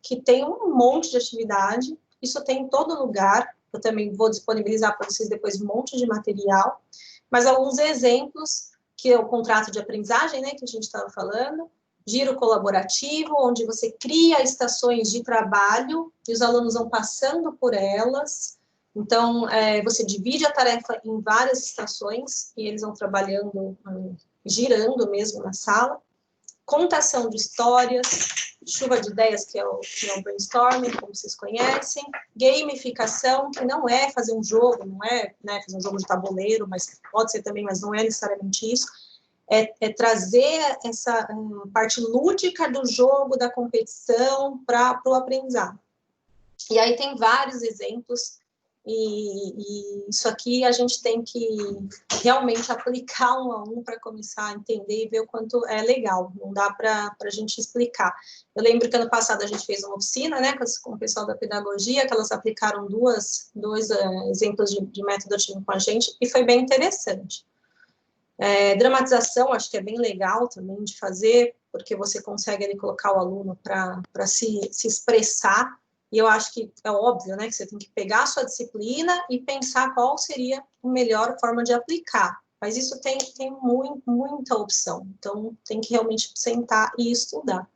que tem um monte de atividade. Isso tem em todo lugar. Eu também vou disponibilizar para vocês depois um monte de material. Mas alguns exemplos, que é o contrato de aprendizagem, né, que a gente estava falando, giro colaborativo, onde você cria estações de trabalho e os alunos vão passando por elas. Então, você divide a tarefa em várias estações e eles vão trabalhando, girando mesmo na sala. Contação de histórias, chuva de ideias, que é o brainstorming, como vocês conhecem. Gamificação, que não é fazer um jogo, não é, né, fazer um jogo de tabuleiro, mas pode ser também, mas não é necessariamente isso. É trazer essa parte lúdica do jogo, da competição, para o aprendizado. E aí tem vários exemplos, e isso aqui a gente tem que realmente aplicar um a um para começar a entender e ver o quanto é legal, não dá para a gente explicar. Eu lembro que ano passado a gente fez uma oficina, né, com o pessoal da pedagogia, que elas aplicaram dois exemplos de método ativo com a gente, e foi bem interessante. Dramatização, acho que é bem legal também de fazer, porque você consegue ali colocar o aluno para se expressar, e eu acho que é óbvio, né, que você tem que pegar a sua disciplina e pensar qual seria a melhor forma de aplicar, mas isso tem muita opção, então tem que realmente sentar e estudar.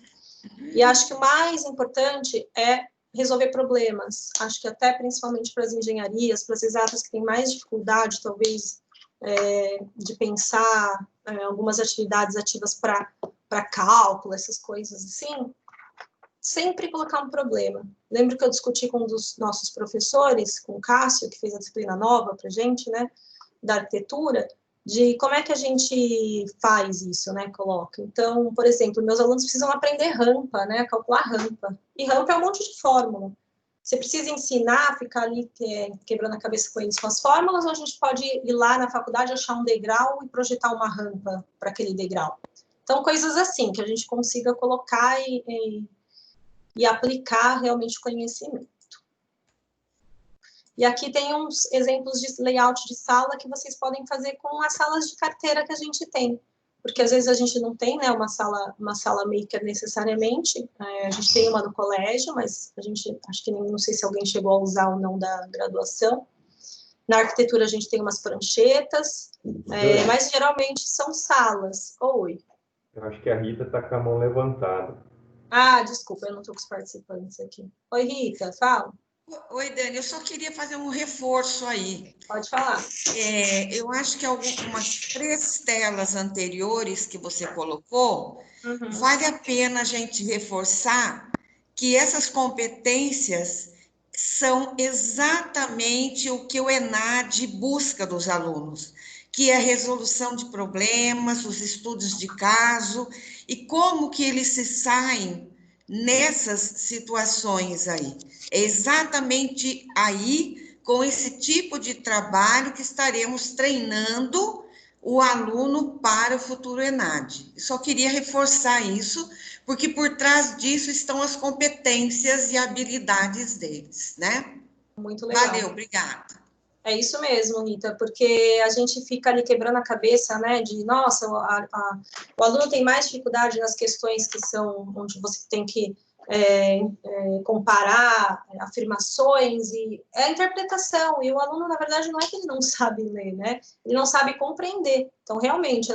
E acho que o mais importante é resolver problemas. Acho que até principalmente para as engenharias, para as exatas que têm mais dificuldade, talvez, de pensar algumas atividades ativas para cálculo, essas coisas assim, sempre colocar um problema. Lembro que eu discuti com um dos nossos professores, com o Cássio, que fez a disciplina nova para a gente, né, da arquitetura, de como é que a gente faz isso, né, coloca. Então, por exemplo, meus alunos precisam aprender rampa, né, calcular rampa. E rampa é um monte de fórmula. Você precisa ensinar, ficar ali quebrando a cabeça com eles com as fórmulas, ou a gente pode ir lá na faculdade, achar um degrau e projetar uma rampa para aquele degrau. Então, coisas assim, que a gente consiga colocar e aplicar realmente o conhecimento. E aqui tem uns exemplos de layout de sala que vocês podem fazer com as salas de carteira que a gente tem. Porque às vezes a gente não tem, né, uma sala maker necessariamente. A gente tem uma no colégio, mas a gente, acho que não sei se alguém chegou a usar ou não da graduação. Na arquitetura a gente tem umas pranchetas, mas geralmente são salas. Oi. Eu acho que a Rita está com a mão levantada. Ah, desculpa, eu não estou com os participantes aqui. Oi, Rita, fala. Oi, Dani, eu só queria fazer um reforço aí. Pode falar. Eu acho que algumas 3 telas anteriores que você colocou, vale a pena a gente reforçar que essas competências são exatamente o que o ENAD busca dos alunos, que é a resolução de problemas, os estudos de caso, e como que eles se saem nessas situações aí. É exatamente aí, com esse tipo de trabalho, que estaremos treinando o aluno para o futuro ENAD. Eu só queria reforçar isso, porque por trás disso estão as competências e habilidades deles, né? Muito legal. Valeu, obrigada. É isso mesmo, Rita, porque a gente fica ali quebrando a cabeça, né, de, nossa, o aluno tem mais dificuldade nas questões que são, onde você tem que comparar afirmações, e é a interpretação, e o aluno, na verdade, não é que ele não sabe ler, né, ele não sabe compreender. Então, realmente,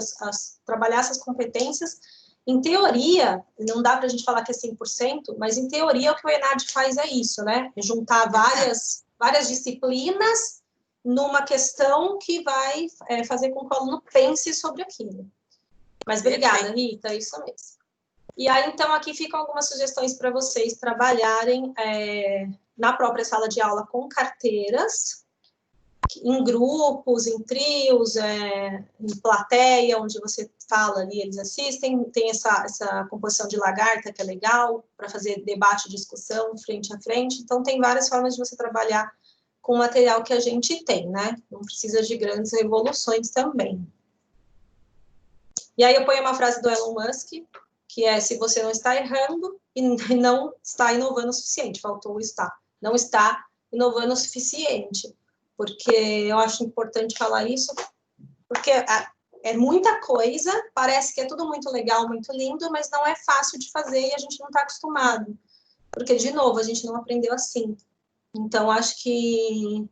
trabalhar essas competências, em teoria, não dá para a gente falar que é 100%, mas em teoria o que o ENAD faz é isso, né, é juntar várias disciplinas numa questão que vai fazer com que o aluno pense sobre aquilo. Mas obrigada, Rita, é isso mesmo. E aí, então, aqui ficam algumas sugestões para vocês trabalharem na própria sala de aula com carteiras, em grupos, em trios, em plateia, onde você fala ali, eles assistem, tem essa composição de lagarta, que é legal, para fazer debate, discussão, frente a frente. Então, tem várias formas de você trabalhar com o material que a gente tem, né? Não precisa de grandes revoluções também. E aí eu ponho uma frase do Elon Musk, que é: se você não está errando e não está inovando o suficiente, faltou o está, não está inovando o suficiente, porque eu acho importante falar isso, porque é muita coisa, parece que é tudo muito legal, muito lindo, mas não é fácil de fazer e a gente não está acostumado, porque, de novo, a gente não aprendeu assim. Então, acho que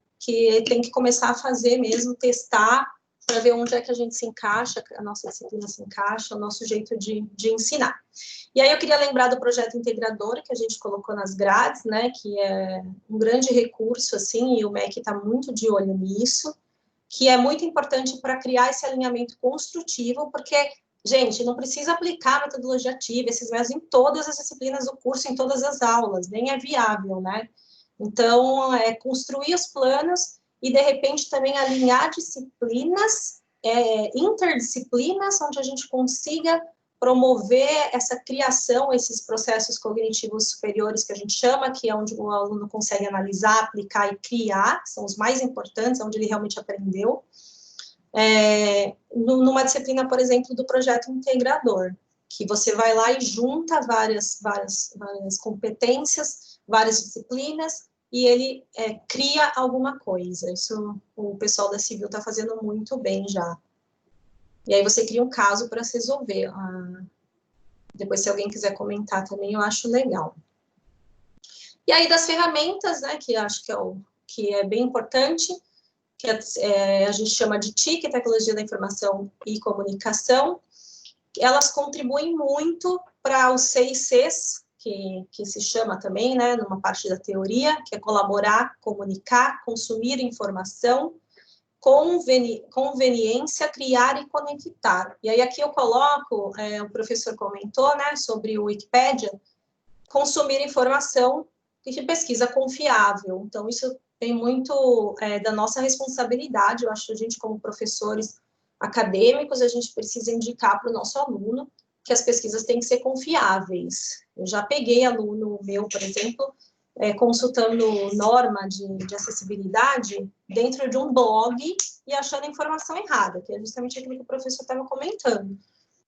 tem que começar a fazer mesmo, testar, para ver onde é que a gente se encaixa, a nossa disciplina se encaixa, o nosso jeito de ensinar. E aí eu queria lembrar do projeto integrador, que a gente colocou nas grades, né, que é um grande recurso, assim, e o MEC está muito de olho nisso, que é muito importante para criar esse alinhamento construtivo, porque, gente, não precisa aplicar a metodologia ativa, esses métodos em todas as disciplinas do curso, em todas as aulas, nem é viável, né? Então, construir os planos e, de repente, também alinhar disciplinas, interdisciplinas, onde a gente consiga promover essa criação, esses processos cognitivos superiores que a gente chama, que é onde o aluno consegue analisar, aplicar e criar, que são os mais importantes, onde ele realmente aprendeu. Numa disciplina, por exemplo, do projeto integrador, que você vai lá e junta várias competências, várias disciplinas, e ele cria alguma coisa. Isso o pessoal da Civil está fazendo muito bem já. E aí você cria um caso para se resolver. Depois, se alguém quiser comentar também, eu acho legal. E aí das ferramentas, né, que acho que é bem importante, que a gente chama de TIC, Tecnologia da Informação e Comunicação, elas contribuem muito para os 6 Cs, que se chama também, né, numa parte da teoria, que é colaborar, comunicar, consumir informação, conveniência, criar e conectar. E aí aqui eu coloco, o professor comentou, né, sobre o Wikipédia, consumir informação de pesquisa confiável. Então, isso tem muito da nossa responsabilidade, eu acho que a gente, como professores acadêmicos, a gente precisa indicar para o nosso aluno que as pesquisas têm que ser confiáveis. Eu já peguei aluno meu, por exemplo, consultando norma de acessibilidade dentro de um blog e achando a informação errada, que é justamente aquilo que o professor estava comentando.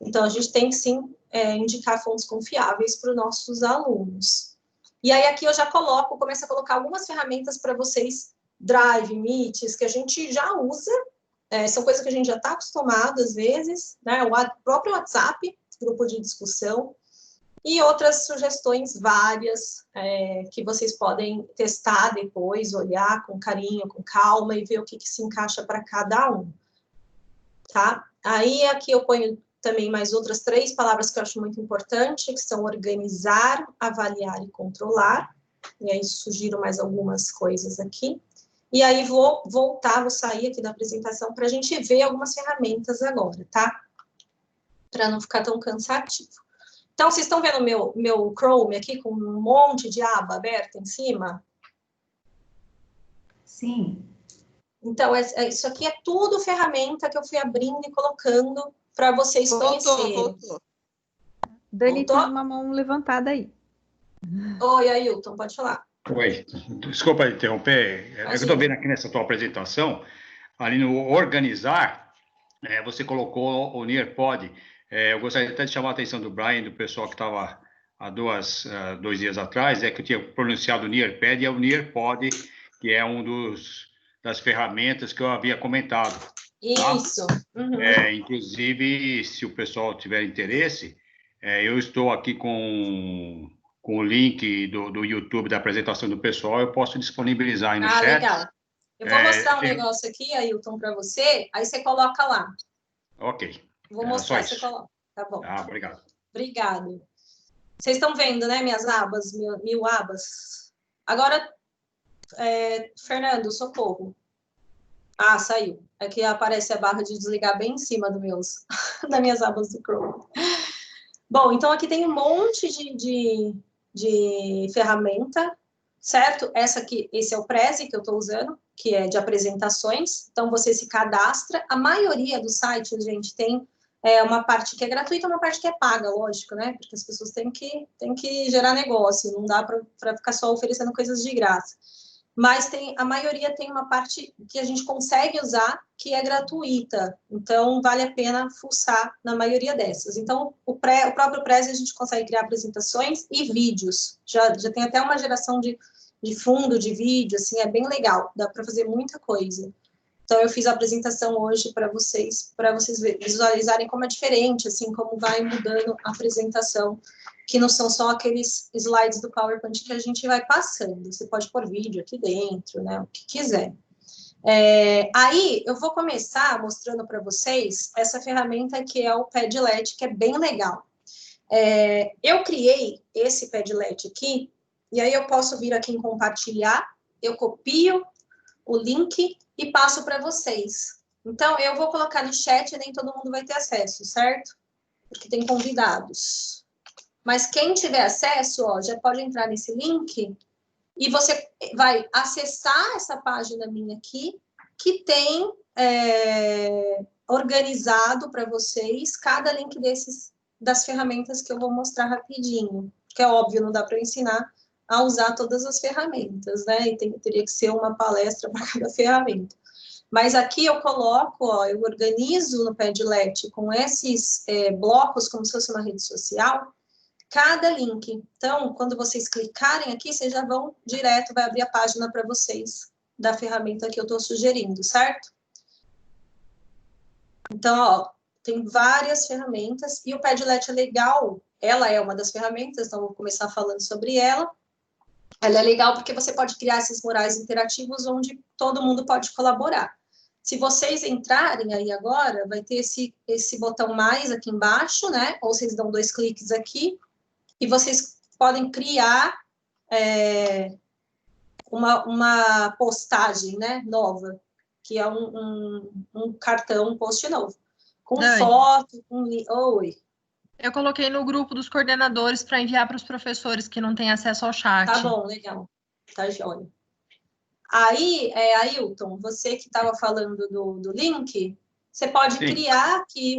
Então, a gente tem que, sim, indicar fontes confiáveis para os nossos alunos. E aí, aqui eu já começo a colocar algumas ferramentas para vocês, Drive, Meets, que a gente já usa, são coisas que a gente já está acostumado, às vezes, né? O próprio WhatsApp, grupo de discussão, e outras sugestões várias que vocês podem testar depois, olhar com carinho, com calma e ver o que se encaixa para cada um, tá? Aí, aqui eu ponho também mais outras 3 palavras que eu acho muito importante, que são organizar, avaliar e controlar. E aí sugiro mais algumas coisas aqui. E aí vou sair aqui da apresentação para a gente ver algumas ferramentas agora, tá? Para não ficar tão cansativo. Então, vocês estão vendo meu Chrome aqui com um monte de aba aberta em cima? Sim. Então, isso aqui é tudo ferramenta que eu fui abrindo e colocando para vocês conhecerem. Voltou. Dani, tem uma mão levantada aí. Oi, Ailton, pode falar. Oi, desculpa interromper. Eu estou vendo aqui nessa tua apresentação, ali no organizar, você colocou o Nearpod. Eu gostaria até de chamar a atenção do Brian, do pessoal que estava há 2 dias atrás, que eu tinha pronunciado Nearpad, e é o Nearpod, que é das ferramentas que eu havia comentado. Isso. Tá? Uhum. Inclusive, se o pessoal tiver interesse, eu estou aqui com o link do YouTube da apresentação do pessoal, eu posso disponibilizar aí no chat. Legal. Eu vou mostrar um negócio aqui, Ailton, para você, aí você coloca lá. Ok. Vou mostrar, você coloca. Tá bom. Obrigado. Obrigado. Vocês estão vendo, né, minhas abas, 1000 abas? Agora, Fernando, socorro. Saiu. Aqui aparece a barra de desligar bem em cima das minhas abas do Chrome. Bom, então aqui tem um monte de ferramenta, certo? Esse é o Prezi que eu estou usando, que é de apresentações. Então, você se cadastra. A maioria dos sites, gente, tem uma parte que é gratuita e uma parte que é paga, lógico, né? Porque as pessoas têm que gerar negócio, não dá para ficar só oferecendo coisas de graça. Mas a maioria tem uma parte que a gente consegue usar, que é gratuita. Então, vale a pena fuçar na maioria dessas. Então, o próprio Prezi a gente consegue criar apresentações e vídeos. Já tem até uma geração de fundo de vídeo, assim, é bem legal. Dá para fazer muita coisa. Então, eu fiz a apresentação hoje para vocês visualizarem como é diferente, assim, como vai mudando a apresentação, que não são só aqueles slides do PowerPoint que a gente vai passando. Você pode pôr vídeo aqui dentro, né, o que quiser. Aí, eu vou começar mostrando para vocês essa ferramenta que é o Padlet, que é bem legal. Eu criei esse Padlet aqui, e aí eu posso vir aqui em compartilhar, eu copio o link e passo para vocês. Então, eu vou colocar no chat, nem todo mundo vai ter acesso, certo? Porque tem convidados. Mas quem tiver acesso, já pode entrar nesse link e você vai acessar essa página minha aqui, que tem organizado para vocês cada link das ferramentas que eu vou mostrar rapidinho. Que é óbvio, não dá para eu ensinar a usar todas as ferramentas, né? E teria que ser uma palestra para cada ferramenta. Mas aqui eu coloco, eu organizo no Padlet com esses blocos, como se fosse uma rede social, cada link. Então, quando vocês clicarem aqui, vocês já vão direto, vai abrir a página para vocês da ferramenta que eu estou sugerindo, certo? Então, tem várias ferramentas, e o Padlet é legal, ela é uma das ferramentas, então vou começar falando sobre ela. Ela é legal porque você pode criar esses murais interativos onde todo mundo pode colaborar. Se vocês entrarem aí agora, vai ter esse botão mais aqui embaixo, né? Ou vocês dão 2 cliques aqui e vocês podem criar uma postagem, né, nova, que é um cartão, um post novo, com foto, com... Oi. Eu coloquei no grupo dos coordenadores para enviar para os professores que não têm acesso ao chat. Tá bom, legal. Tá joia. Aí, Ailton, você que estava falando do link, você pode criar aqui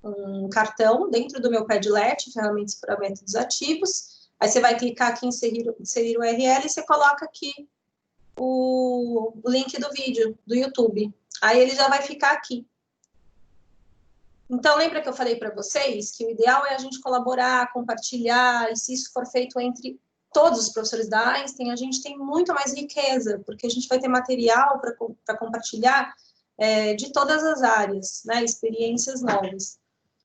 um cartão dentro do meu Padlet, ferramentas para métodos ativos. Aí você vai clicar aqui em inserir URL e você coloca aqui o link do vídeo do YouTube. Aí ele já vai ficar aqui. Então, lembra que eu falei para vocês que o ideal é a gente colaborar, compartilhar, e se isso for feito entre todos os professores da Einstein, a gente tem muito mais riqueza, porque a gente vai ter material para compartilhar de todas as áreas, né, experiências novas.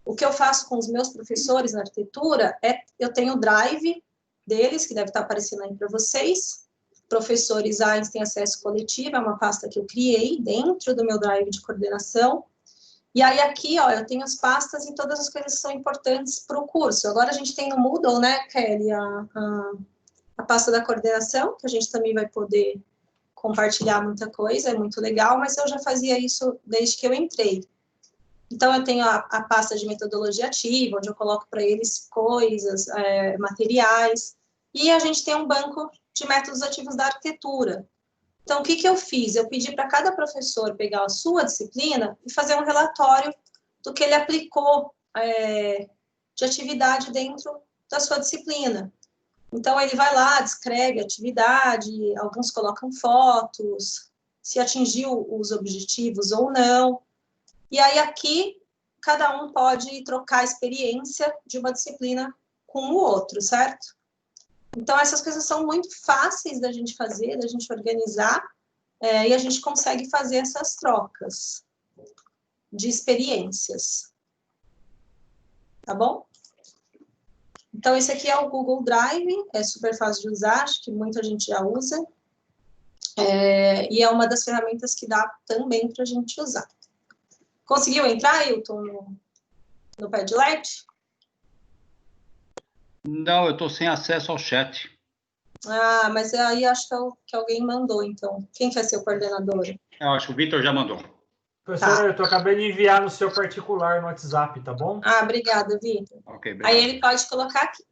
O que eu faço com os meus professores na arquitetura eu tenho o drive deles, que deve estar aparecendo aí para vocês, Professores Einstein Acesso Coletivo, é uma pasta que eu criei dentro do meu drive de coordenação. E aí aqui, ó, eu tenho as pastas e todas as coisas que são importantes para o curso. Agora a gente tem no Moodle, né, Kelly, a pasta da coordenação, que a gente também vai poder compartilhar muita coisa, é muito legal, mas eu já fazia isso desde que eu entrei. Então, eu tenho a pasta de metodologia ativa, onde eu coloco para eles coisas, materiais, e a gente tem um banco de métodos ativos da arquitetura. Então, o que eu fiz? Eu pedi para cada professor pegar a sua disciplina e fazer um relatório do que ele aplicou de atividade dentro da sua disciplina. Então, ele vai lá, descreve a atividade, alguns colocam fotos, se atingiu os objetivos ou não. E aí, aqui, cada um pode trocar a experiência de uma disciplina com o outro, certo? Então, essas coisas são muito fáceis da gente fazer, da gente organizar, e a gente consegue fazer essas trocas de experiências. Tá bom? Então, esse aqui é o Google Drive, é super fácil de usar, acho que muita gente já usa. E é uma das ferramentas que dá também para a gente usar. Conseguiu entrar, Ailton, no Padlet? Não, eu estou sem acesso ao chat. Ah, mas aí acho que alguém mandou, então. Quem quer ser o coordenador? Eu acho que o Vitor já mandou. Professora, eu acabei de enviar no seu particular no WhatsApp, tá bom? Ah, obrigada, Vitor. Ok, obrigado. Aí ele pode colocar aqui.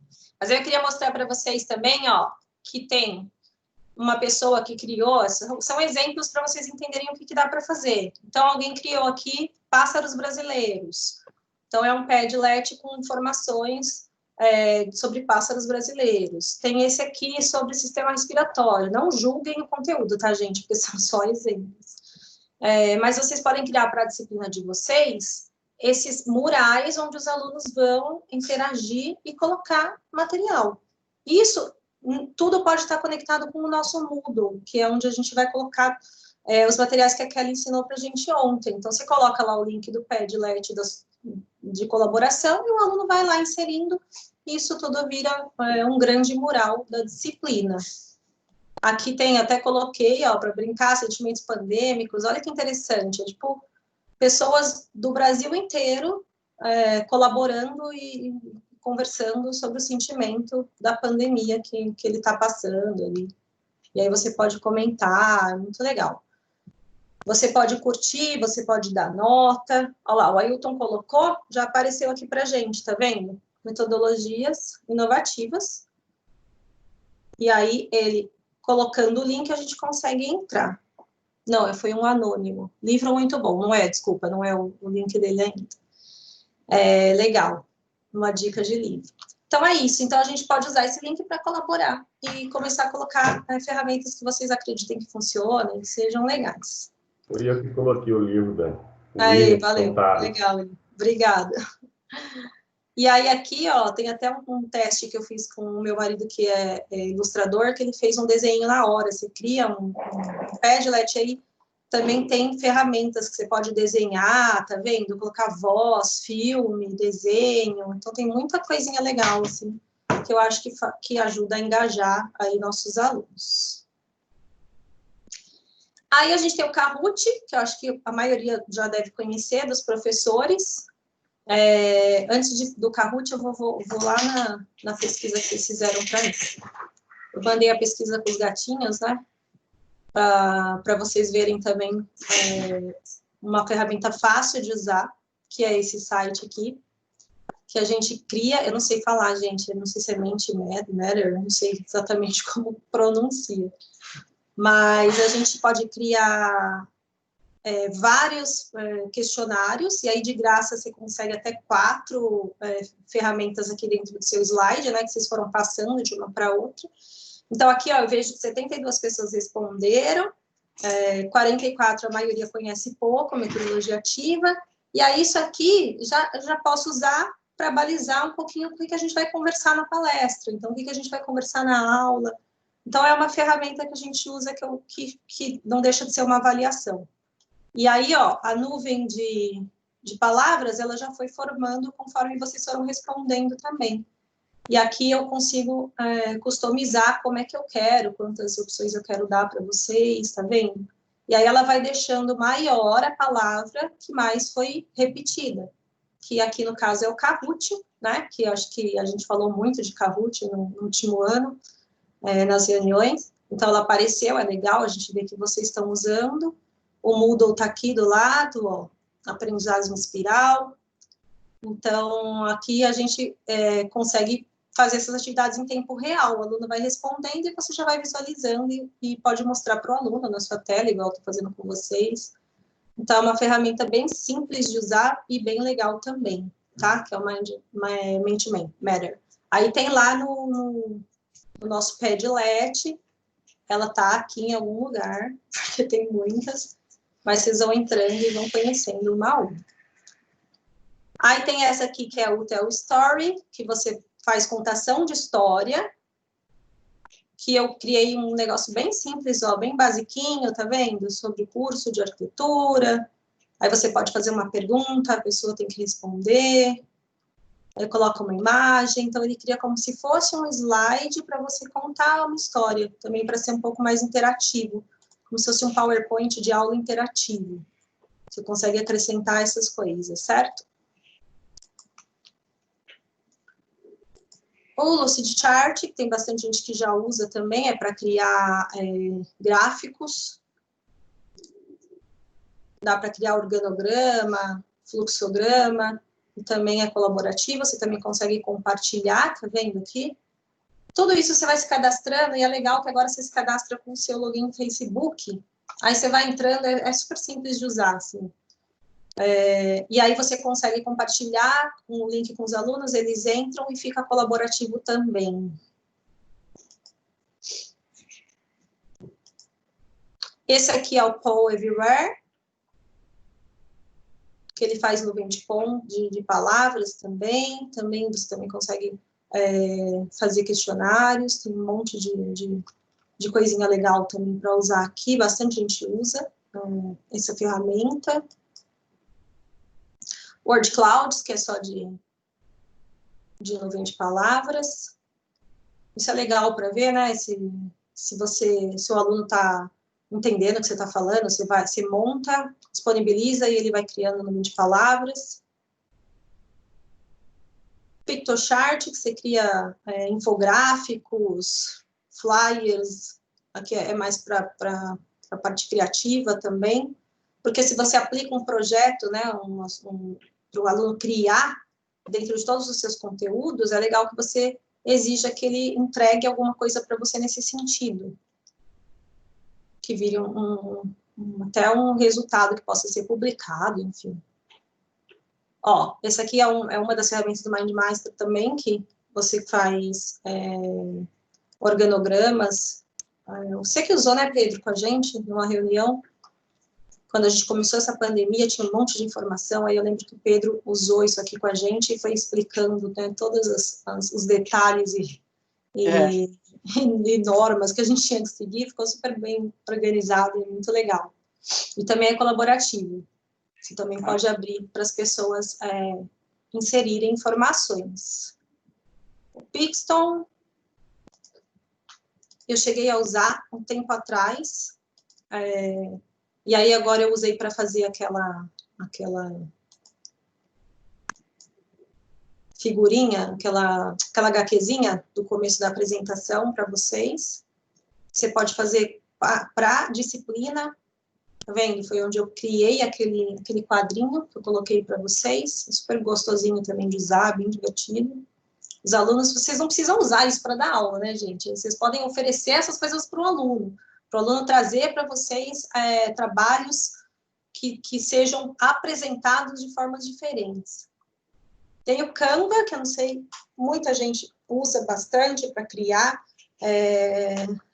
Mas eu queria mostrar para vocês também, ó, que tem uma pessoa que criou, são exemplos para vocês entenderem o que dá para fazer. Então, alguém criou aqui pássaros brasileiros. Então, é um Padlet com informações sobre pássaros brasileiros. Tem esse aqui sobre sistema respiratório. Não julguem o conteúdo, tá, gente? Porque são só exemplos. Mas vocês podem criar para a disciplina de vocês esses murais onde os alunos vão interagir e colocar material. Isso tudo pode estar conectado com o nosso Moodle, que é onde a gente vai colocar os materiais que a Kelly ensinou para a gente ontem. Então, você coloca lá o link do Padlet de colaboração e o aluno vai lá inserindo, e isso tudo vira um grande mural da disciplina. Aqui tem, até coloquei, ó, para brincar, sentimentos pandêmicos, olha que interessante, tipo, pessoas do Brasil inteiro colaborando e conversando sobre o sentimento da pandemia que ele está passando ali. E aí você pode comentar, é muito legal. Você pode curtir, você pode dar nota. Olha lá, o Ailton colocou, já apareceu aqui para a gente, tá vendo? Metodologias inovativas. E aí, ele colocando o link, a gente consegue entrar. Não, foi um anônimo. Livro muito bom. Não é, desculpa, não é o link dele ainda. Legal. Uma dica de livro. Então, é isso. Então, a gente pode usar esse link para colaborar e começar a colocar ferramentas que vocês acreditem que funcionem, que sejam legais. Foi eu que coloquei o livro da... Aí, valeu. Legal. Obrigada. E aí, aqui, ó, tem até um teste que eu fiz com o meu marido, que é ilustrador, que ele fez um desenho na hora. Você cria um Padlet, aí também tem ferramentas que você pode desenhar, tá vendo? Colocar voz, filme, desenho. Então, tem muita coisinha legal, assim, que eu acho que ajuda a engajar aí nossos alunos. Aí, a gente tem o Kahoot, que eu acho que a maioria já deve conhecer, dos professores. Antes do Kahoot, eu vou lá na pesquisa que eles fizeram para mim. Eu mandei a pesquisa com os gatinhos, né? Para vocês verem também uma ferramenta fácil de usar, que é esse site aqui, que a gente cria, eu não sei falar, gente, eu não sei se é Mentimeter, eu não sei exatamente como pronuncia, mas a gente pode criar vários questionários, e aí de graça você consegue até 4 ferramentas aqui dentro do seu slide, né, que vocês foram passando de uma para outra. Então, aqui, ó, eu vejo que 72 pessoas responderam, 44, a maioria conhece pouco, metodologia ativa, e aí isso aqui já posso usar para balizar um pouquinho o que a gente vai conversar na palestra, então, o que a gente vai conversar na aula. Então, é uma ferramenta que a gente usa que não deixa de ser uma avaliação. E aí, ó, a nuvem de palavras, ela já foi formando conforme vocês foram respondendo também. E aqui eu consigo customizar como é que eu quero, quantas opções eu quero dar para vocês, tá vendo? E aí ela vai deixando maior a palavra que mais foi repetida, que aqui no caso é o Kahoot, né? Que eu acho que a gente falou muito de Kahoot no último ano, nas reuniões. Então ela apareceu, é legal, a gente vê que vocês estão usando. O Moodle está aqui do lado, ó, aprendizagem espiral. Então, aqui a gente consegue fazer essas atividades em tempo real. O aluno vai respondendo e você já vai visualizando e pode mostrar para o aluno na sua tela, igual eu estou fazendo com vocês. Então, é uma ferramenta bem simples de usar e bem legal também, tá? Que é o Mentimeter. Aí tem lá no nosso Padlet, ela tá aqui em algum lugar, porque tem muitas, mas vocês vão entrando e vão conhecendo uma a uma. Aí tem essa aqui, que é o Tell Story, que você faz contação de história, que eu criei um negócio bem simples, ó, bem basiquinho, tá vendo? Sobre o curso de arquitetura. Aí você pode fazer uma pergunta, a pessoa tem que responder. Aí coloca uma imagem, então ele cria como se fosse um slide para você contar uma história, também para ser um pouco mais interativo, como se fosse um PowerPoint de aula interativo. Você consegue acrescentar essas coisas, certo? O Lucidchart, que tem bastante gente que já usa também, é para criar gráficos. Dá para criar organograma, fluxograma, e também é colaborativo, você também consegue compartilhar, tá vendo aqui? Tudo isso você vai se cadastrando, e é legal que agora você se cadastra com o seu login no Facebook, aí você vai entrando, é super simples de usar, assim. E aí você consegue compartilhar um link com os alunos, eles entram e fica colaborativo também. Esse aqui é o Poll Everywhere, que ele faz nuvem de palavras também. Também você também consegue fazer questionários, tem um monte de coisinha legal também para usar aqui, bastante gente usa essa ferramenta. Word Clouds, que é só de nuvem de palavras. Isso é legal para ver, né? Se o aluno está entendendo o que você está falando, você monta, disponibiliza e ele vai criando nuvem de palavras. Pictochart, que você cria infográficos, flyers, aqui é mais para a parte criativa também, porque se você aplica um projeto, né, para o aluno criar dentro de todos os seus conteúdos, é legal que você exija que ele entregue alguma coisa para você nesse sentido, que vire até um resultado que possa ser publicado, enfim. Ó, esse aqui é uma das ferramentas do MindMaster também, que você faz organogramas. Você que usou, né, Pedro, com a gente, numa reunião, quando a gente começou essa pandemia, tinha um monte de informação, aí eu lembro que o Pedro usou isso aqui com a gente e foi explicando, né, todos os detalhes e normas que a gente tinha que seguir, ficou super bem organizado e muito legal. E também é colaborativo. Você também pode abrir para as pessoas inserirem informações. O Pixton, eu cheguei a usar um tempo atrás, e aí agora eu usei para fazer aquela figurinha, aquela HQzinha do começo da apresentação para vocês. Você pode fazer para disciplina, tá vendo? Foi onde eu criei aquele quadrinho que eu coloquei para vocês, super gostosinho também de usar, bem divertido. Os alunos, vocês não precisam usar isso para dar aula, né, gente? Vocês podem oferecer essas coisas para o aluno trazer para vocês trabalhos que sejam apresentados de formas diferentes. Tem o Canva, que eu não sei, muita gente usa bastante para criar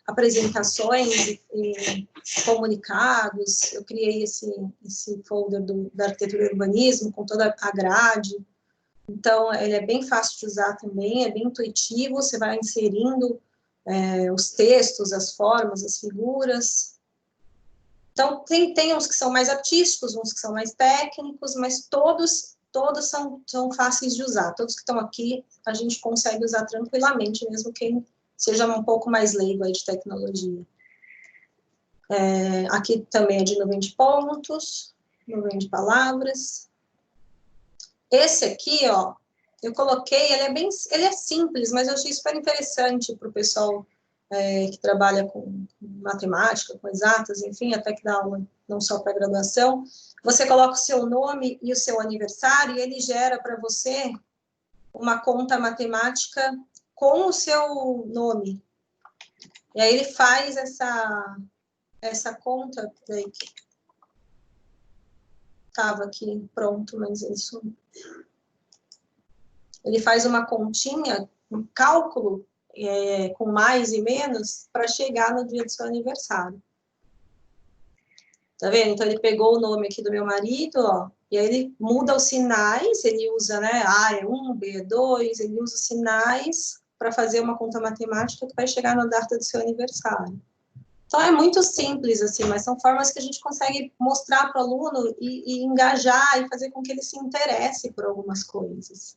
apresentações e comunicados. Eu criei esse folder da arquitetura e urbanismo com toda a grade. Então, ele é bem fácil de usar também, é bem intuitivo, você vai inserindo os textos, as formas, as figuras. Então, tem uns que são mais artísticos, uns que são mais técnicos, mas todos são fáceis de usar. Todos que estão aqui, a gente consegue usar tranquilamente, mesmo quem seja um pouco mais leigo aí de tecnologia. Aqui também é de nuvem de pontos, nuvem de palavras. Esse aqui, ó, eu coloquei, ele é simples, mas eu achei super interessante para o pessoal que trabalha com matemática, com exatas, enfim, até que dá aula não só para graduação. Você coloca o seu nome e o seu aniversário e ele gera para você uma conta matemática com o seu nome. E aí ele faz essa conta, daí que estava aqui pronto, mas isso... Ele faz uma continha, um cálculo com mais e menos para chegar no dia do seu aniversário. Tá vendo? Então, ele pegou o nome aqui do meu marido, ó, e aí ele muda os sinais, ele usa, né, A é 1, B é 2, ele usa os sinais para fazer uma conta matemática que vai chegar na data do seu aniversário. Então, é muito simples, assim, mas são formas que a gente consegue mostrar para o aluno e engajar e fazer com que ele se interesse por algumas coisas.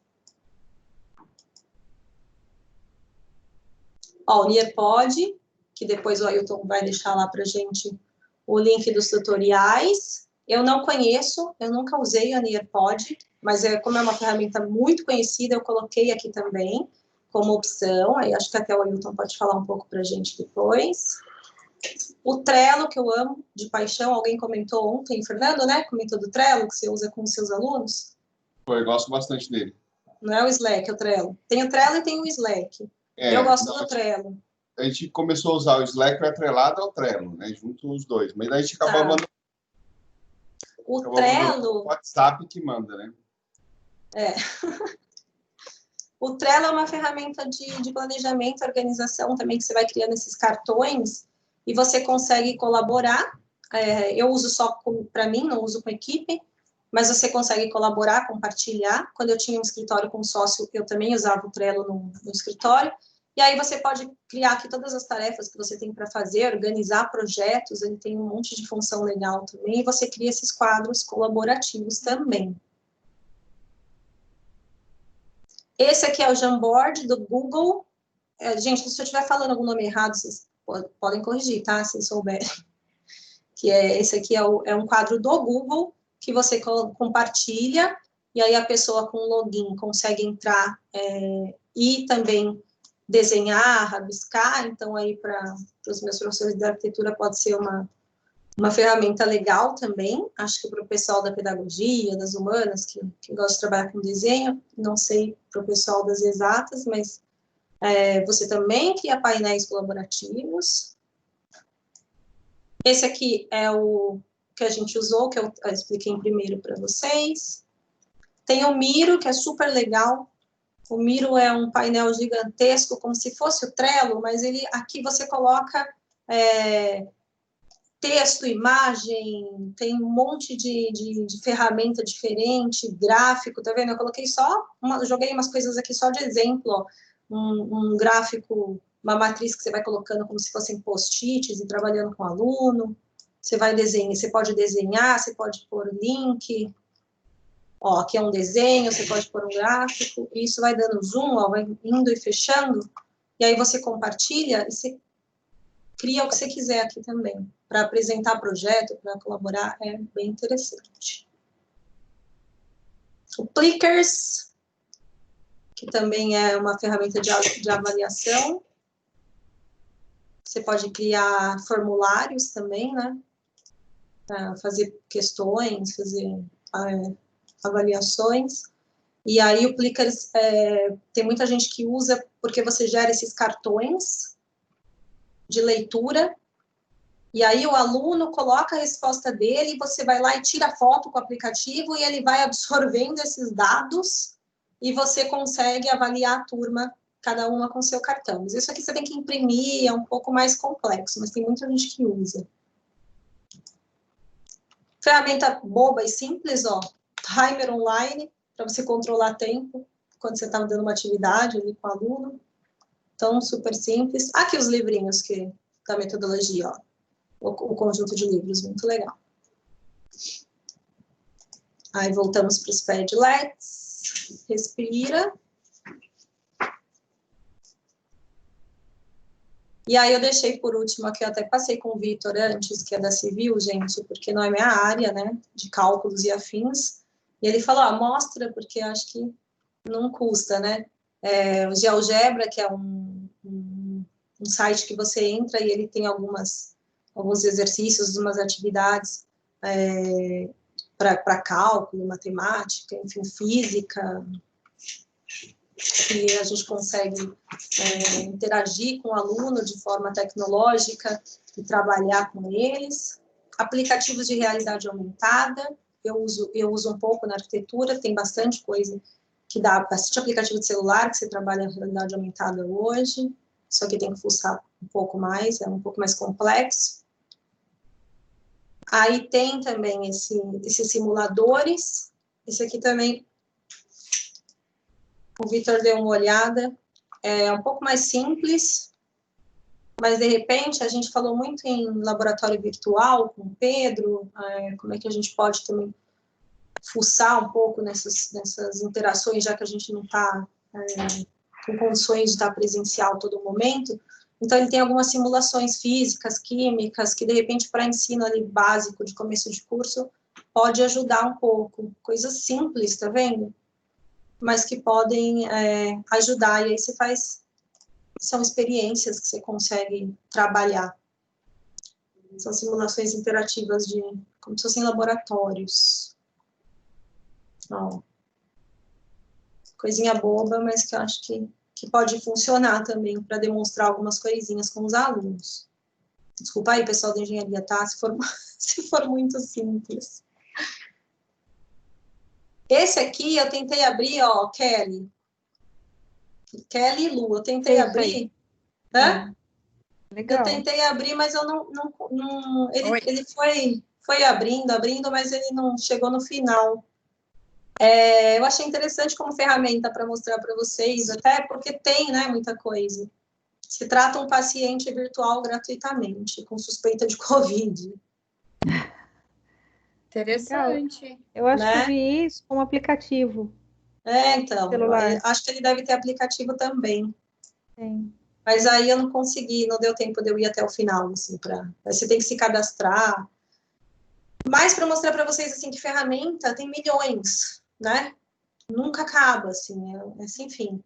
Ó, o Nearpod, que depois o Ailton vai deixar lá para a gente o link dos tutoriais. Eu não conheço, eu nunca usei a Nearpod, mas como é uma ferramenta muito conhecida, eu coloquei aqui também como opção. Aí acho que até o Ailton pode falar um pouco para a gente depois. O Trello, que eu amo de paixão, alguém comentou ontem, Fernando, né? Comentou do Trello, que você usa com os seus alunos. Eu gosto bastante dele. Não é o Slack, é o Trello. Tem o Trello e tem o Slack. Eu gosto do Trello. A gente começou a usar o Slack atrelado ao Trello, né? Junto os dois. Mas a gente acabou mandando... O Trello... O WhatsApp que manda, né? O Trello é uma ferramenta de planejamento, organização também, que você vai criando esses cartões e você consegue colaborar. Eu uso só para mim, não uso com equipe, mas você consegue colaborar, compartilhar. Quando eu tinha um escritório com sócio, eu também usava o Trello no escritório. E aí você pode criar aqui todas as tarefas que você tem para fazer, organizar projetos, ele tem um monte de função legal também, e você cria esses quadros colaborativos também. Esse aqui é o Jamboard do Google. Gente, se eu estiver falando algum nome errado, vocês podem corrigir, tá? Se souberem. Esse aqui é um quadro do Google, que você compartilha, e aí a pessoa com login consegue entrar e também desenhar, rabiscar. Então, aí para os meus professores de arquitetura pode ser uma ferramenta legal também. Acho que para o pessoal da pedagogia, das humanas, que gosta de trabalhar com desenho, não sei para o pessoal das exatas, mas você também cria painéis colaborativos. Esse aqui é o que a gente usou, que eu expliquei primeiro para vocês. Tem o Miro, que é super legal. O Miro é um painel gigantesco, como se fosse o Trello, mas aqui você coloca texto, imagem, tem um monte de ferramenta diferente, gráfico, tá vendo? Eu coloquei joguei umas coisas aqui só de exemplo, ó. Um gráfico, uma matriz que você vai colocando como se fossem post-its e trabalhando com o aluno. Você vai desenhar, você pode desenhar, você pode pôr link. Ó, aqui é um desenho, você pode pôr um gráfico, e isso vai dando zoom, ó, vai indo e fechando, e aí você compartilha e você cria o que você quiser aqui também, para apresentar projeto, para colaborar, é bem interessante. O Plickers que também é uma ferramenta de avaliação. Você pode criar formulários também, né? Fazer questões, fazer avaliações. E aí o Plickers, tem muita gente que usa porque você gera esses cartões de leitura, e aí o aluno coloca a resposta dele, e você vai lá e tira foto com o aplicativo, e ele vai absorvendo esses dados, e você consegue avaliar a turma, cada uma com seu cartão. Mas isso aqui você tem que imprimir, é um pouco mais complexo, mas tem muita gente que usa. Ferramenta boba e simples, ó, timer online, para você controlar tempo, quando você está dando uma atividade ali com o aluno. Então, super simples. Aqui os livrinhos da metodologia, ó. O conjunto de livros, muito legal. Aí, voltamos para os Padlets. Respira. E aí, eu deixei por último aqui, eu até passei com o Vitor antes, que é da Civil, gente, porque não é minha área, né, de cálculos e afins. E ele falou, mostra, porque eu acho que não custa, né? O GeoGebra, que é um site que você entra e ele tem alguns exercícios, umas atividades para cálculo, matemática, enfim, física, que a gente consegue interagir com o aluno de forma tecnológica e trabalhar com eles. Aplicativos de realidade aumentada, eu uso um pouco na arquitetura, tem bastante coisa que dá, bastante aplicativo de celular que você trabalha em realidade aumentada hoje, só que tem que fuçar um pouco mais, é um pouco mais complexo. Aí tem também esses simuladores, esse aqui também, o Vitor deu uma olhada, é um pouco mais simples, mas de repente a gente falou muito em laboratório virtual com o Pedro, como é que a gente pode também fuçar um pouco nessas interações, já que a gente não está com condições de estar presencial todo momento. Então, ele tem algumas simulações físicas, químicas, que, de repente, para ensino ali básico de começo de curso, pode ajudar um pouco. Coisas simples, tá vendo? Mas que podem ajudar. E aí você são experiências que você consegue trabalhar. São simulações interativas como se fossem laboratórios. Ó. Coisinha boba, mas que eu acho que pode funcionar também para demonstrar algumas coisinhas com os alunos. Desculpa aí, pessoal da engenharia, tá? Se for muito simples. Esse aqui eu tentei abrir, ó, Kelly e Lu, eu tentei abrir. Hã? Legal. Eu tentei abrir, mas eu não ele foi abrindo, mas ele não chegou no final. Eu achei interessante como ferramenta para mostrar para vocês, até porque tem, né, muita coisa. Se trata um paciente virtual gratuitamente, com suspeita de Covid. Interessante. Legal. Eu acho que eu vi isso como aplicativo. Então, acho que ele deve ter aplicativo também. Sim. Mas aí eu não consegui, não deu tempo de eu ir até o final, assim, você tem que se cadastrar. Mas para mostrar para vocês, assim, que ferramenta tem milhões, né? Nunca acaba, assim, sem fim.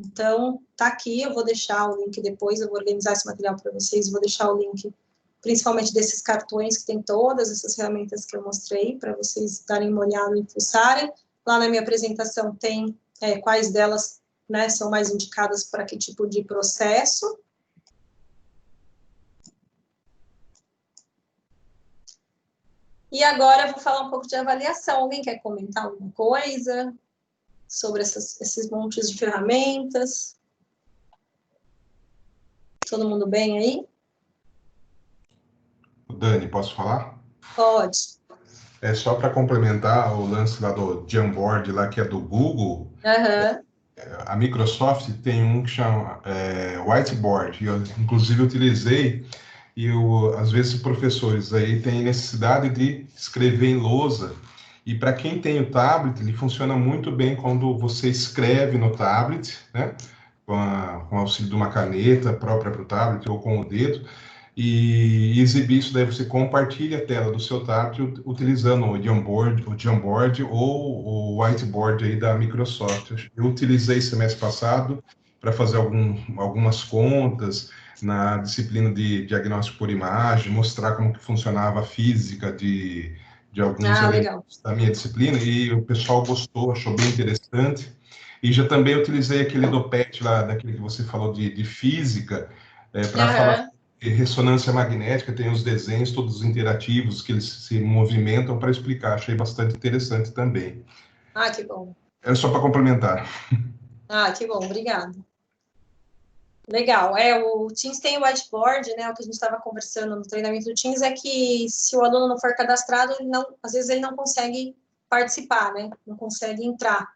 Então, tá aqui, eu vou deixar o link depois, eu vou organizar esse material para vocês, vou deixar o link, principalmente desses cartões que tem todas essas ferramentas que eu mostrei, para vocês darem uma olhada e fuçarem. Lá na minha apresentação tem quais delas, né, são mais indicadas para que tipo de processo. E agora eu vou falar um pouco de avaliação. Alguém quer comentar alguma coisa sobre esses montes de ferramentas? Todo mundo bem aí? Dani, posso falar? Pode. É só para complementar o lance lá do Jamboard, lá que é do Google. A Microsoft tem um que chama Whiteboard, e eu inclusive utilizei, e às vezes os professores aí têm necessidade de escrever em lousa, e para quem tem o tablet, ele funciona muito bem quando você escreve no tablet, né, com o auxílio de uma caneta própria para o tablet ou com o dedo, e exibir isso. Daí você compartilha a tela do seu tablet utilizando o Jamboard ou o Whiteboard aí da Microsoft. Eu utilizei semestre passado para fazer algumas contas na disciplina de diagnóstico por imagem, mostrar como que funcionava a física de alguns elementos da minha disciplina, e o pessoal gostou, achou bem interessante. E já também utilizei aquele do PET lá, daquele que você falou de física, para falar de ressonância magnética, tem os desenhos todos interativos que eles se movimentam para explicar. Achei bastante interessante também. Ah, que bom. É só para complementar. Ah, que bom, obrigada. Legal, o Teams tem o whiteboard, né? O que a gente estava conversando no treinamento do Teams é que se o aluno não for cadastrado, às vezes ele não consegue participar, né? Não consegue entrar.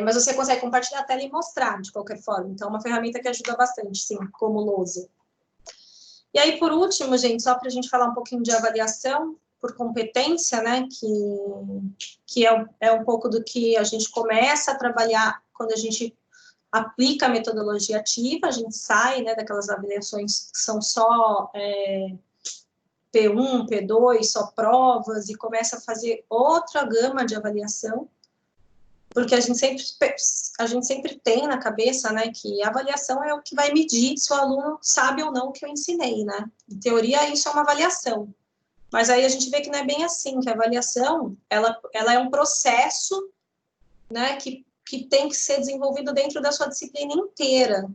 Mas você consegue compartilhar a tela e mostrar, de qualquer forma. Então, é uma ferramenta que ajuda bastante, sim, como lousa. E aí, por último, gente, só para a gente falar um pouquinho de avaliação por competência, né? Que é um pouco do que a gente começa a trabalhar quando a gente aplica a metodologia ativa, a gente sai, né, daquelas avaliações que são só P1, P2, só provas, e começa a fazer outra gama de avaliação, porque a gente sempre tem na cabeça, né, que a avaliação é o que vai medir se o aluno sabe ou não o que eu ensinei, né? Em teoria, isso é uma avaliação. Mas aí a gente vê que não é bem assim, que a avaliação, ela é um processo, né, que tem que ser desenvolvido dentro da sua disciplina inteira.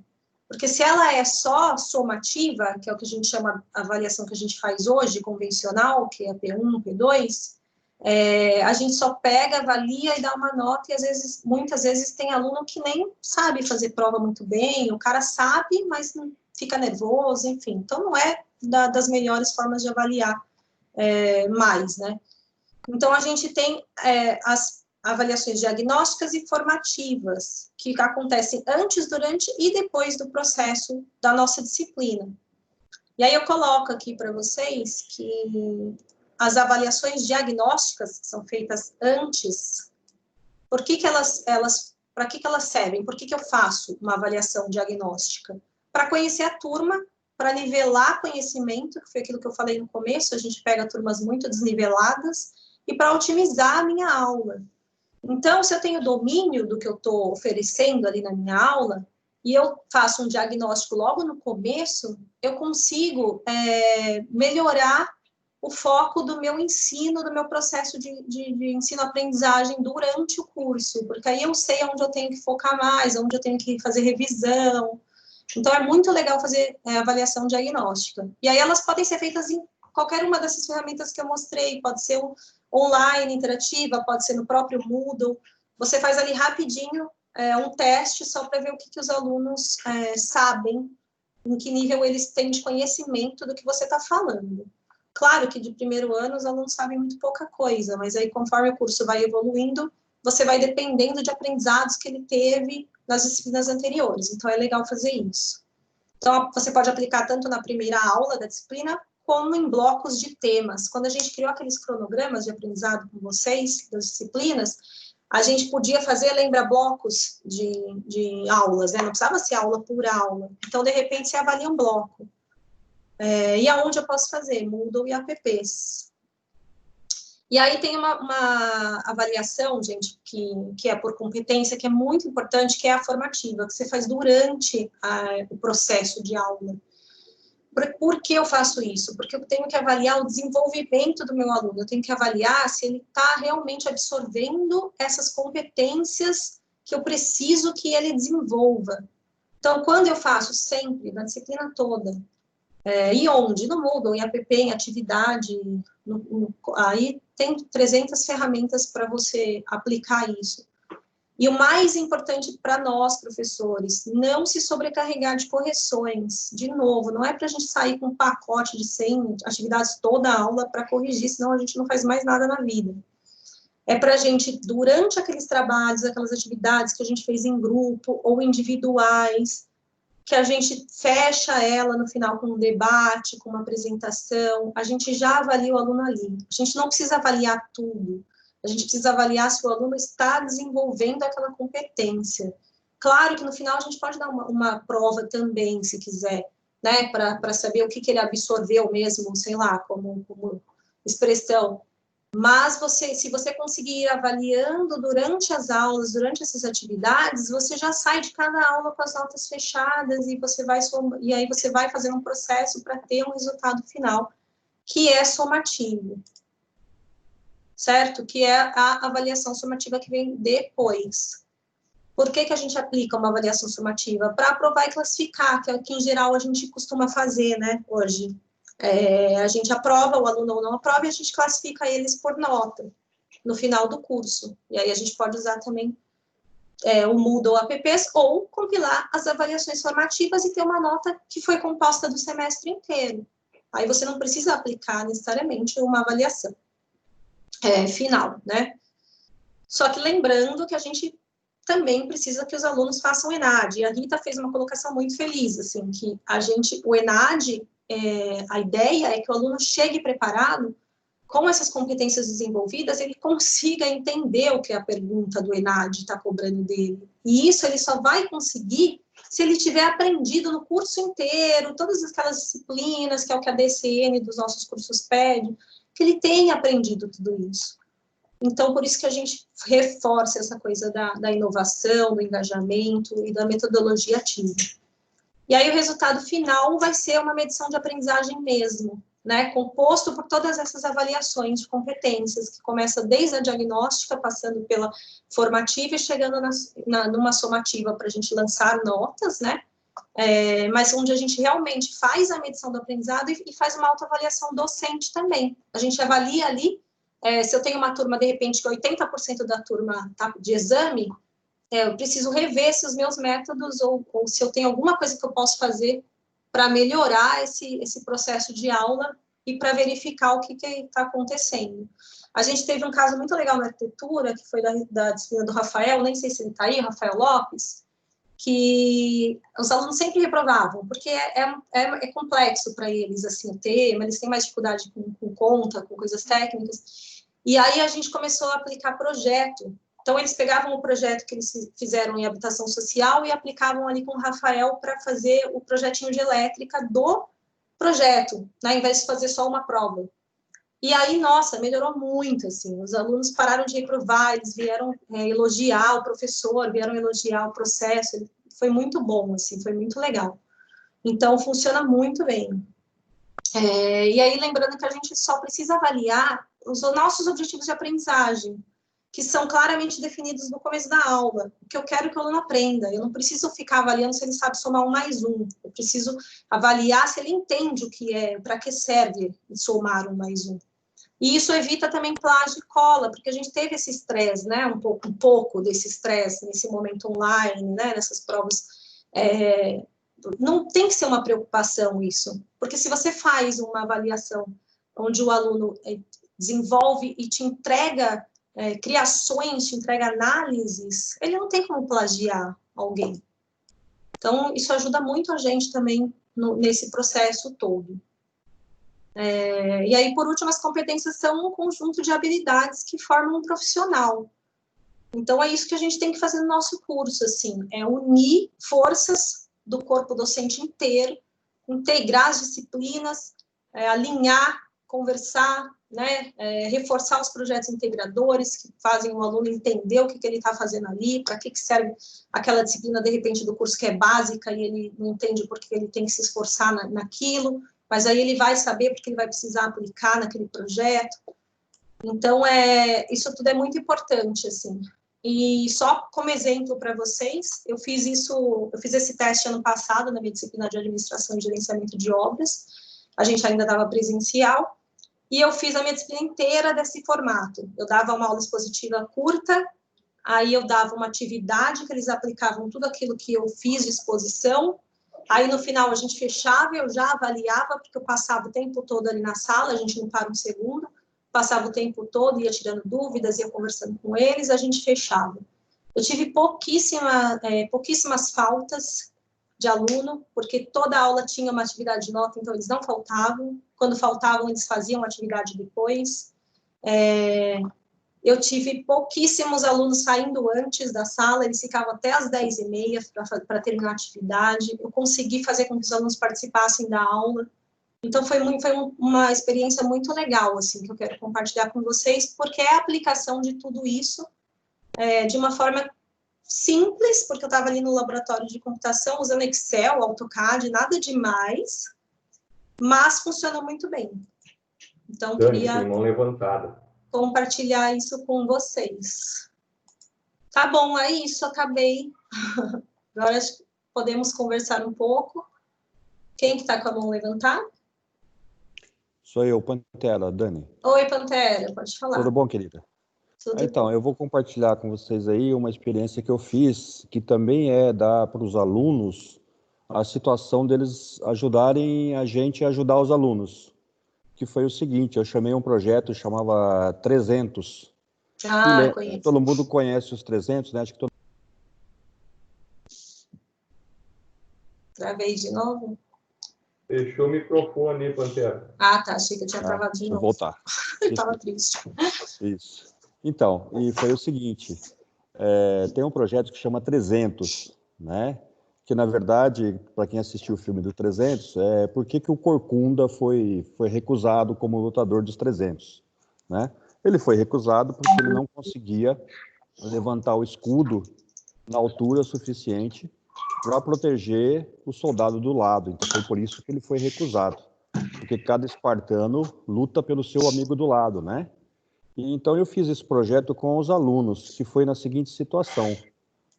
Porque se ela é só somativa, que é o que a gente chama a avaliação que a gente faz hoje, convencional, que é P1, P2, a gente só pega, avalia e dá uma nota, e muitas vezes tem aluno que nem sabe fazer prova muito bem, o cara sabe, mas fica nervoso, enfim. Então, não é das melhores formas de avaliar mais, né? Então, a gente tem as avaliações diagnósticas e formativas, que acontecem antes, durante e depois do processo da nossa disciplina. E aí eu coloco aqui para vocês que as avaliações diagnósticas que são feitas antes, para que elas servem? Por que eu faço uma avaliação diagnóstica? Para conhecer a turma, para nivelar conhecimento, que foi aquilo que eu falei no começo, a gente pega turmas muito desniveladas, e para otimizar a minha aula. Então, se eu tenho domínio do que eu estou oferecendo ali na minha aula, e eu faço um diagnóstico logo no começo, eu consigo melhorar o foco do meu ensino, do meu processo de ensino-aprendizagem durante o curso, porque aí eu sei onde eu tenho que focar mais, onde eu tenho que fazer revisão. Então, é muito legal fazer avaliação diagnóstica. E aí elas podem ser feitas em qualquer uma dessas ferramentas que eu mostrei, pode ser online, interativa, pode ser no próprio Moodle. Você faz ali rapidinho um teste só para ver o que os alunos sabem, em que nível eles têm de conhecimento do que você está falando. Claro que de primeiro ano os alunos sabem muito pouca coisa, mas aí conforme o curso vai evoluindo, você vai dependendo de aprendizados que ele teve nas disciplinas anteriores. Então, é legal fazer isso. Então, você pode aplicar tanto na primeira aula da disciplina, como em blocos de temas. Quando a gente criou aqueles cronogramas de aprendizado com vocês, das disciplinas, a gente podia fazer, lembra, blocos de aulas, né? Não precisava ser aula por aula. Então, de repente, você avalia um bloco. E aonde eu posso fazer? Moodle e apps. E aí tem uma avaliação, gente, que é por competência, que é muito importante, que é a formativa, que você faz durante o processo de aula. Por que eu faço isso? Porque eu tenho que avaliar o desenvolvimento do meu aluno, eu tenho que avaliar se ele está realmente absorvendo essas competências que eu preciso que ele desenvolva. Então, quando eu faço sempre, na disciplina toda, e onde? No Moodle, em app, em atividade, aí tem 300 ferramentas para você aplicar isso. E o mais importante para nós, professores, não se sobrecarregar de correções. De novo, não é para a gente sair com um pacote de 100 atividades toda a aula para corrigir, senão a gente não faz mais nada na vida. É para a gente, durante aqueles trabalhos, aquelas atividades que a gente fez em grupo ou individuais, que a gente fecha ela no final com um debate, com uma apresentação, a gente já avalia o aluno ali. A gente não precisa avaliar tudo. A gente precisa avaliar se o aluno está desenvolvendo aquela competência. Claro que no final a gente pode dar uma prova também, se quiser, né, para saber o que ele absorveu mesmo, sei lá, como expressão. Mas se você conseguir ir avaliando durante as aulas, durante essas atividades, você já sai de cada aula com as notas fechadas e aí você vai fazendo um processo para ter um resultado final, que é somativo, certo? Que é a avaliação somativa que vem depois. Por que a gente aplica uma avaliação somativa? Para aprovar e classificar, que é o que, em geral, a gente costuma fazer, né, hoje. A gente aprova, o aluno ou não aprova, e a gente classifica eles por nota, no final do curso. E aí a gente pode usar também o Moodle apps, ou compilar as avaliações formativas e ter uma nota que foi composta do semestre inteiro. Aí você não precisa aplicar necessariamente uma avaliação final, né? Só que lembrando que a gente também precisa que os alunos façam ENAD. E a Rita fez uma colocação muito feliz, assim, que o ENAD, a ideia é que o aluno chegue preparado, com essas competências desenvolvidas, ele consiga entender o que a pergunta do ENAD está cobrando dele. E isso ele só vai conseguir se ele tiver aprendido no curso inteiro, todas aquelas disciplinas, que é o que a DCN dos nossos cursos pede, que ele tenha aprendido tudo isso. Então, por isso que a gente reforça essa coisa da inovação, do engajamento e da metodologia ativa. E aí, o resultado final vai ser uma medição de aprendizagem mesmo, né? Composto por todas essas avaliações de competências, que começa desde a diagnóstica, passando pela formativa e chegando numa somativa para a gente lançar notas, né? Mas onde a gente realmente faz a medição do aprendizado e faz uma autoavaliação docente também. A gente avalia ali. Se eu tenho uma turma, de repente, que 80% da turma está de exame, eu preciso rever se os meus métodos ou se eu tenho alguma coisa que eu posso fazer para melhorar esse processo de aula e para verificar o que está acontecendo. A gente teve um caso muito legal na arquitetura, que foi da disciplina do Rafael, nem sei se ele está aí, Rafael Lopes, que os alunos sempre reprovavam, porque é complexo para eles, assim, o tema, eles têm mais dificuldade com conta, com coisas técnicas, e aí a gente começou a aplicar projeto. Então, eles pegavam o projeto que eles fizeram em habitação social e aplicavam ali com o Rafael para fazer o projetinho de elétrica do projeto, né, ao invés de fazer só uma prova. E aí, nossa, melhorou muito, assim, os alunos pararam de reprovar, eles vieram elogiar o professor, vieram elogiar o processo, foi muito bom, assim, foi muito legal. Então, funciona muito bem. E aí, lembrando que a gente só precisa avaliar os nossos objetivos de aprendizagem, que são claramente definidos no começo da aula, o que eu quero que o aluno aprenda. Eu não preciso ficar avaliando se ele sabe somar 1 mais 1, eu preciso avaliar se ele entende o que para que serve somar 1 mais 1. E isso evita também plágio e cola, porque a gente teve esse estresse, né, um pouco desse estresse nesse momento online, né, nessas provas. Não tem que ser uma preocupação isso, porque se você faz uma avaliação onde o aluno desenvolve e te entrega criações, te entrega análises, ele não tem como plagiar alguém. Então, isso ajuda muito a gente também nesse processo todo. E aí, por último, as competências são um conjunto de habilidades que formam um profissional. Então, é isso que a gente tem que fazer no nosso curso, assim, unir forças do corpo docente inteiro, integrar as disciplinas, alinhar, conversar, né, reforçar os projetos integradores que fazem o aluno entender o que ele está fazendo ali, para que serve aquela disciplina, de repente, do curso que é básica e ele não entende por que ele tem que se esforçar naquilo, mas aí ele vai saber porque ele vai precisar aplicar naquele projeto. Então, isso tudo é muito importante, assim. E só como exemplo para vocês, eu fiz esse teste ano passado na minha disciplina de administração e gerenciamento de obras, a gente ainda dava presencial, e eu fiz a minha disciplina inteira desse formato. Eu dava uma aula expositiva curta, aí eu dava uma atividade que eles aplicavam tudo aquilo que eu fiz de exposição, aí no final a gente fechava, eu já avaliava, porque eu passava o tempo todo ali na sala, a gente não para um segundo, passava o tempo todo, ia tirando dúvidas, ia conversando com eles, a gente fechava. Eu tive pouquíssimas faltas de aluno, porque toda aula tinha uma atividade de nota, então eles não faltavam. Quando faltavam, eles faziam atividade depois. Eu tive pouquíssimos alunos saindo antes da sala, eles ficavam até às 10h30 para terminar a atividade. Eu consegui fazer com que os alunos participassem da aula. Então, foi uma experiência muito legal, assim, que eu quero compartilhar com vocês, porque é a aplicação de tudo isso de uma forma simples, porque eu estava ali no laboratório de computação, usando Excel, AutoCAD, nada demais, mas funcionou muito bem. Então, queria mão levantada. Compartilhar isso com vocês. Tá bom, é isso, acabei. Agora podemos conversar um pouco. Quem que está com a mão levantada? Sou eu, Pantera, Dani. Oi, Pantera, pode falar. Tudo bom, querida? Então, bom. Eu vou compartilhar com vocês aí uma experiência que eu fiz, que também dá para os alunos a situação deles ajudarem a gente a ajudar os alunos. Que foi o seguinte, eu chamei um projeto, chamava 300. Conheço. Todo mundo conhece os 300, né? Acho que todo... Travei de novo? Fechou o microfone, Pantera. Tá, achei que eu tinha travado de novo. Vou voltar. Estava triste. Isso. Então, e foi o seguinte, tem um projeto que chama 300, né? Que, na verdade, para quem assistiu o filme do 300, por que o Corcunda foi recusado como lutador dos 300, né? Ele foi recusado porque ele não conseguia levantar o escudo na altura suficiente para proteger o soldado do lado. Então, foi por isso que ele foi recusado. Porque cada espartano luta pelo seu amigo do lado, né? E, então, eu fiz esse projeto com os alunos, que foi na seguinte situação.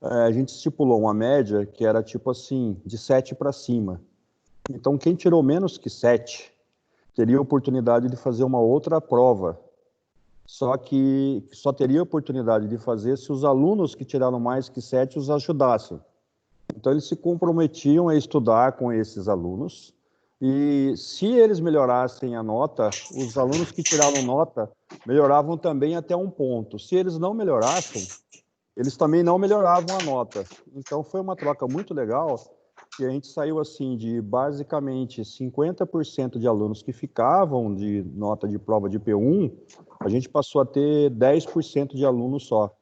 A gente estipulou uma média que era tipo assim, de 7 para cima. Então, quem tirou menos que 7 teria a oportunidade de fazer uma outra prova. Só que só teria a oportunidade de fazer se os alunos que tiraram mais que 7 os ajudassem. Então, eles se comprometiam a estudar com esses alunos. E se eles melhorassem a nota, os alunos que tiraram nota melhoravam também até um ponto. Se eles não melhorassem, eles também não melhoravam a nota. Então, foi uma troca muito legal, que a gente saiu assim de basicamente 50% de alunos que ficavam de nota de prova de P1, a gente passou a ter 10% de alunos só.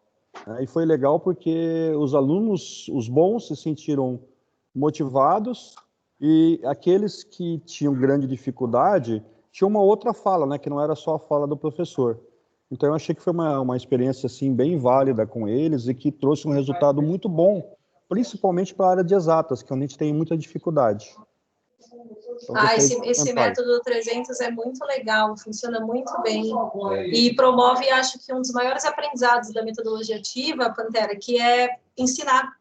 E foi legal porque os alunos, os bons, se sentiram motivados e aqueles que tinham grande dificuldade tinham uma outra fala, né, que não era só a fala do professor. Então, eu achei que foi uma experiência assim, bem válida com eles e que trouxe um resultado muito bom, principalmente para a área de exatas, que a gente tem muita dificuldade. Então, esse método 300 é muito legal, funciona muito bem e promove, acho que um dos maiores aprendizados da metodologia ativa, Pantera, que é ensinar.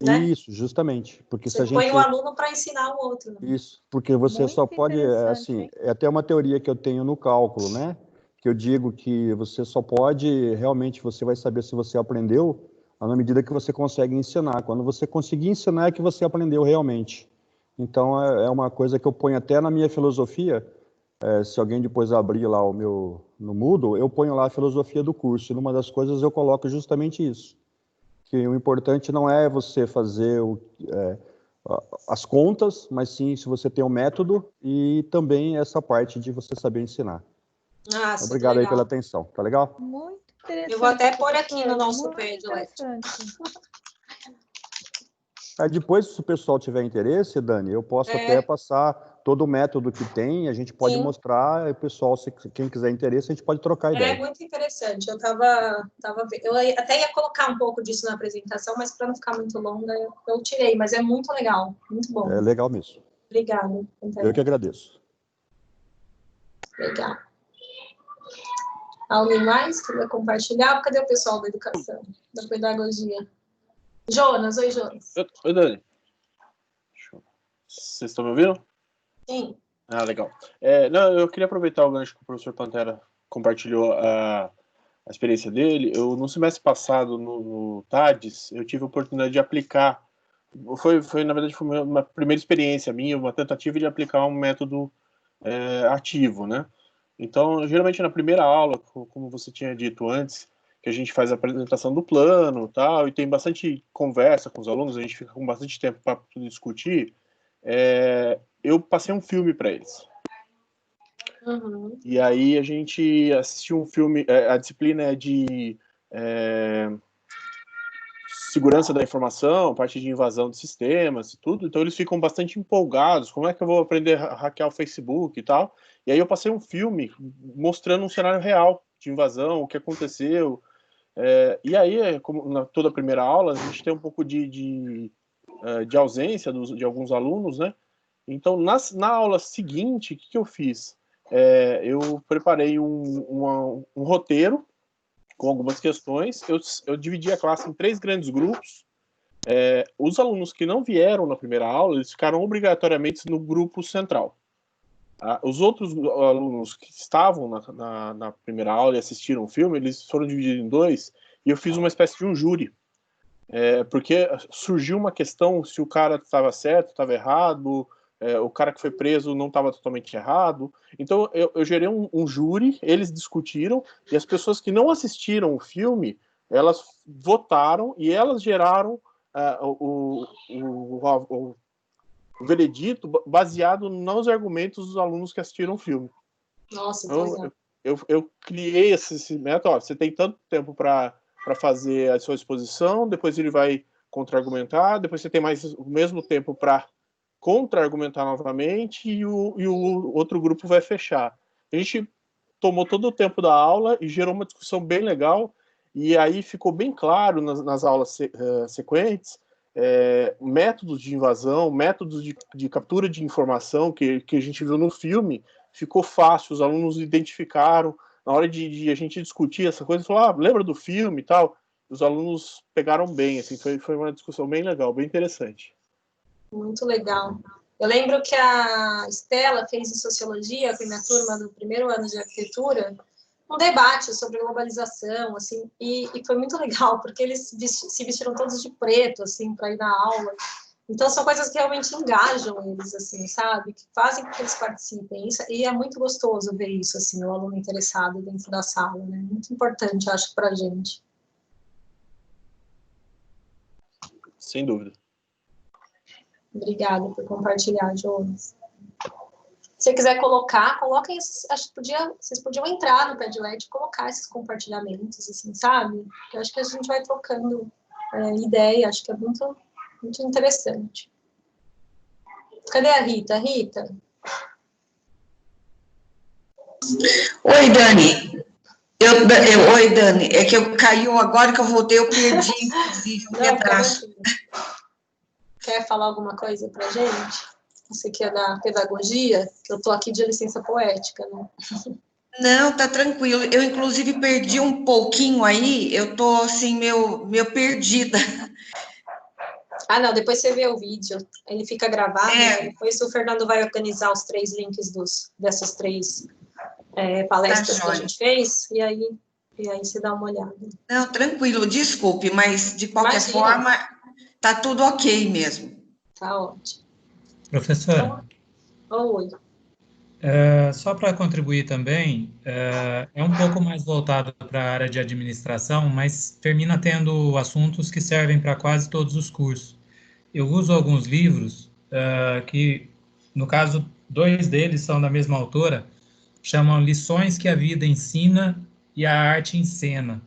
Né? Isso, justamente. Porque você põe o aluno para ensinar o outro. Isso, porque você muito só pode, assim, é até uma teoria que eu tenho no cálculo, né? Que eu digo que você só pode, realmente, você vai saber se você aprendeu na medida que você consegue ensinar. Quando você conseguir ensinar é que você aprendeu realmente. Então, é uma coisa que eu ponho até na minha filosofia, se alguém depois abrir lá no Moodle, eu ponho lá a filosofia do curso, e numa das coisas eu coloco justamente isso, que o importante não é você fazer as contas, mas sim se você tem um método e também essa parte de você saber ensinar. Obrigado aí pela atenção, tá legal? Muito interessante. Eu vou até pôr aqui no nosso Padlet. Depois, se o pessoal tiver interesse, Dani, eu posso até passar todo o método que tem, a gente pode mostrar, e o pessoal, se quem quiser interesse, a gente pode trocar ideia. É muito interessante, eu até ia colocar um pouco disso na apresentação, mas para não ficar muito longa, eu tirei, mas é muito legal, muito bom. É legal mesmo. Obrigada. Eu que agradeço. Legal. Alguém mais queria compartilhar? Cadê o pessoal da educação, da pedagogia? Jonas, oi, Jonas. Oi, Dani. Vocês estão me ouvindo? Sim. Legal. Não, eu queria aproveitar o gancho que o professor Pantera compartilhou a experiência dele. No semestre passado, no TADES, eu tive a oportunidade de aplicar. Na verdade, foi uma primeira experiência minha, uma tentativa de aplicar um método ativo, né? Então, geralmente na primeira aula, como você tinha dito antes, que a gente faz a apresentação do plano tal, e tem bastante conversa com os alunos, a gente fica com bastante tempo para discutir, eu passei um filme para eles. E aí a gente assistiu um filme, a disciplina é de segurança da informação, parte de invasão de sistemas e tudo, então eles ficam bastante empolgados, como é que eu vou aprender a hackear o Facebook e tal, e aí eu passei um filme mostrando um cenário real de invasão, o que aconteceu, e aí, como na toda a primeira aula, a gente tem um pouco de ausência de alguns alunos, né? Então, na aula seguinte, o que eu fiz? Eu preparei um roteiro com algumas questões, eu dividi a classe em 3 grandes grupos. Os alunos que não vieram na primeira aula, eles ficaram obrigatoriamente no grupo central. Os outros alunos que estavam na primeira aula e assistiram o filme, eles foram divididos em 2, e eu fiz uma espécie de um júri. Porque surgiu uma questão se o cara estava certo, estava errado, o cara que foi preso não estava totalmente errado. Então, eu gerei um júri, eles discutiram, e as pessoas que não assistiram o filme, elas votaram e elas geraram o veredito baseado nos argumentos dos alunos que assistiram o filme. Nossa, então, eu criei esse método. Você tem tanto tempo para fazer a sua exposição, depois ele vai contra-argumentar, depois você tem mais o mesmo tempo para contra-argumentar novamente e o outro grupo vai fechar. A gente tomou todo o tempo da aula e gerou uma discussão bem legal, e aí ficou bem claro nas aulas sequentes métodos de invasão, métodos de captura de informação que a gente viu no filme, ficou fácil, os alunos identificaram, na hora de a gente discutir essa coisa, falou, lembra do filme e tal? Os alunos pegaram bem, assim, foi uma discussão bem legal, bem interessante. Muito legal. Eu lembro que a Estela fez em Sociologia, com a minha turma do primeiro ano de Arquitetura, um debate sobre globalização, assim, e foi muito legal, porque eles se vestiram todos de preto, assim, para ir na aula. Então, são coisas que realmente engajam eles, assim, sabe? Que fazem com que eles participem. E é muito gostoso ver isso, assim, o aluno interessado dentro da sala, né? Muito importante, acho, para a gente. Sem dúvida. Obrigada por compartilhar, Jonas. Se você quiser colocar, coloquem esses, acho que vocês podiam entrar no Padlet e colocar esses compartilhamentos, assim, sabe? Eu acho que a gente vai trocando ideia, acho que é muito, muito interessante. Cadê a Rita? Rita? Oi, Dani. Oi, Dani. É que eu caiu agora que eu voltei, eu perdi, inclusive, um pedaço. Quer falar alguma coisa pra gente? Você que é da pedagogia, que eu tô aqui de licença poética, né? Não, tá tranquilo. Eu, inclusive, perdi um pouquinho aí, eu tô, assim, meio perdida. Não, depois você vê o vídeo, ele fica gravado, né? Depois o Fernando vai organizar os 3 links dessas 3 palestras que a gente fez, e aí você dá uma olhada. Não, tranquilo, desculpe, mas, de qualquer forma, tá tudo ok mesmo. Tá ótimo. Professora? Oi. Só para contribuir também, é um pouco mais voltado para a área de administração, mas termina tendo assuntos que servem para quase todos os cursos. Eu uso alguns livros que, no caso, 2 deles são da mesma autora, chamam Lições que a Vida Ensina e a Arte Encena.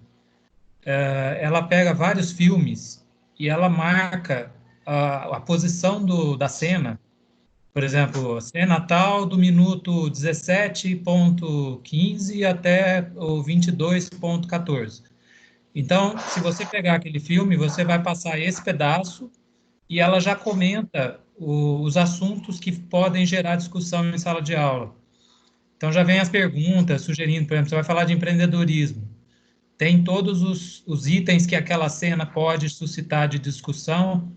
Ela pega vários filmes e ela marca a posição da cena. Por exemplo, cena tal do minuto 17.15 até o 22.14. Então, se você pegar aquele filme, você vai passar esse pedaço e ela já comenta os assuntos que podem gerar discussão em sala de aula. Então, já vem as perguntas sugerindo, por exemplo, você vai falar de empreendedorismo. Tem todos os itens que aquela cena pode suscitar de discussão,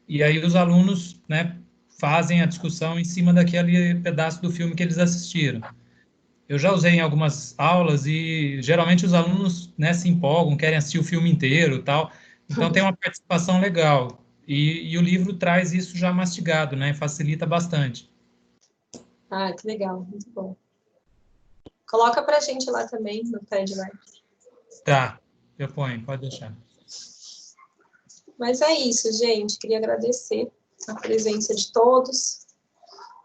e aí os alunos, né, fazem a discussão em cima daquele pedaço do filme que eles assistiram. Eu já usei em algumas aulas e geralmente os alunos, né, se empolgam, querem assistir o filme inteiro e tal. Então tem uma participação legal. E o livro traz isso já mastigado, né, facilita bastante. Que legal, muito bom. Coloca pra gente lá também no Padlet. Tá, eu ponho, pode deixar. Mas é isso, gente. Queria agradecer a presença de todos.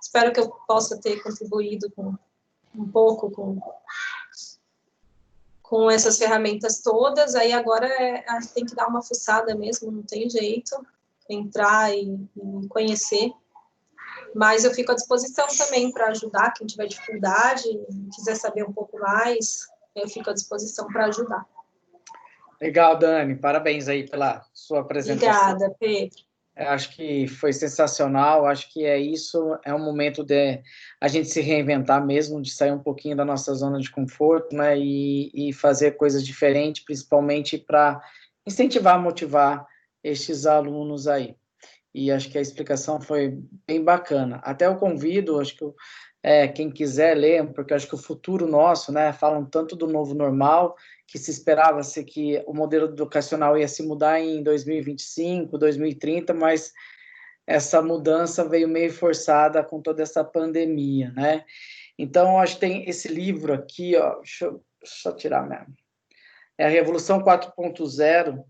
Espero que eu possa ter contribuído com um pouco com essas ferramentas todas, aí agora tem que dar uma fuçada mesmo, não tem jeito, entrar e conhecer. Mas eu fico à disposição também para ajudar quem tiver dificuldade, quiser saber um pouco mais, eu fico à disposição para ajudar. Legal, Dani, parabéns aí pela sua apresentação. Obrigada, Pedro. Eu acho que foi sensacional, acho que é um momento de a gente se reinventar mesmo, de sair um pouquinho da nossa zona de conforto, né, e fazer coisas diferentes, principalmente para incentivar, motivar estes alunos aí. E acho que a explicação foi bem bacana. Até eu convido, acho que quem quiser ler, porque acho que o futuro nosso, né, falam tanto do novo normal, que se esperava-se que o modelo educacional ia se mudar em 2025, 2030, mas essa mudança veio meio forçada com toda essa pandemia, né? Então, acho que tem esse livro aqui, ó, deixa eu só tirar mesmo. É a Revolução 4.0,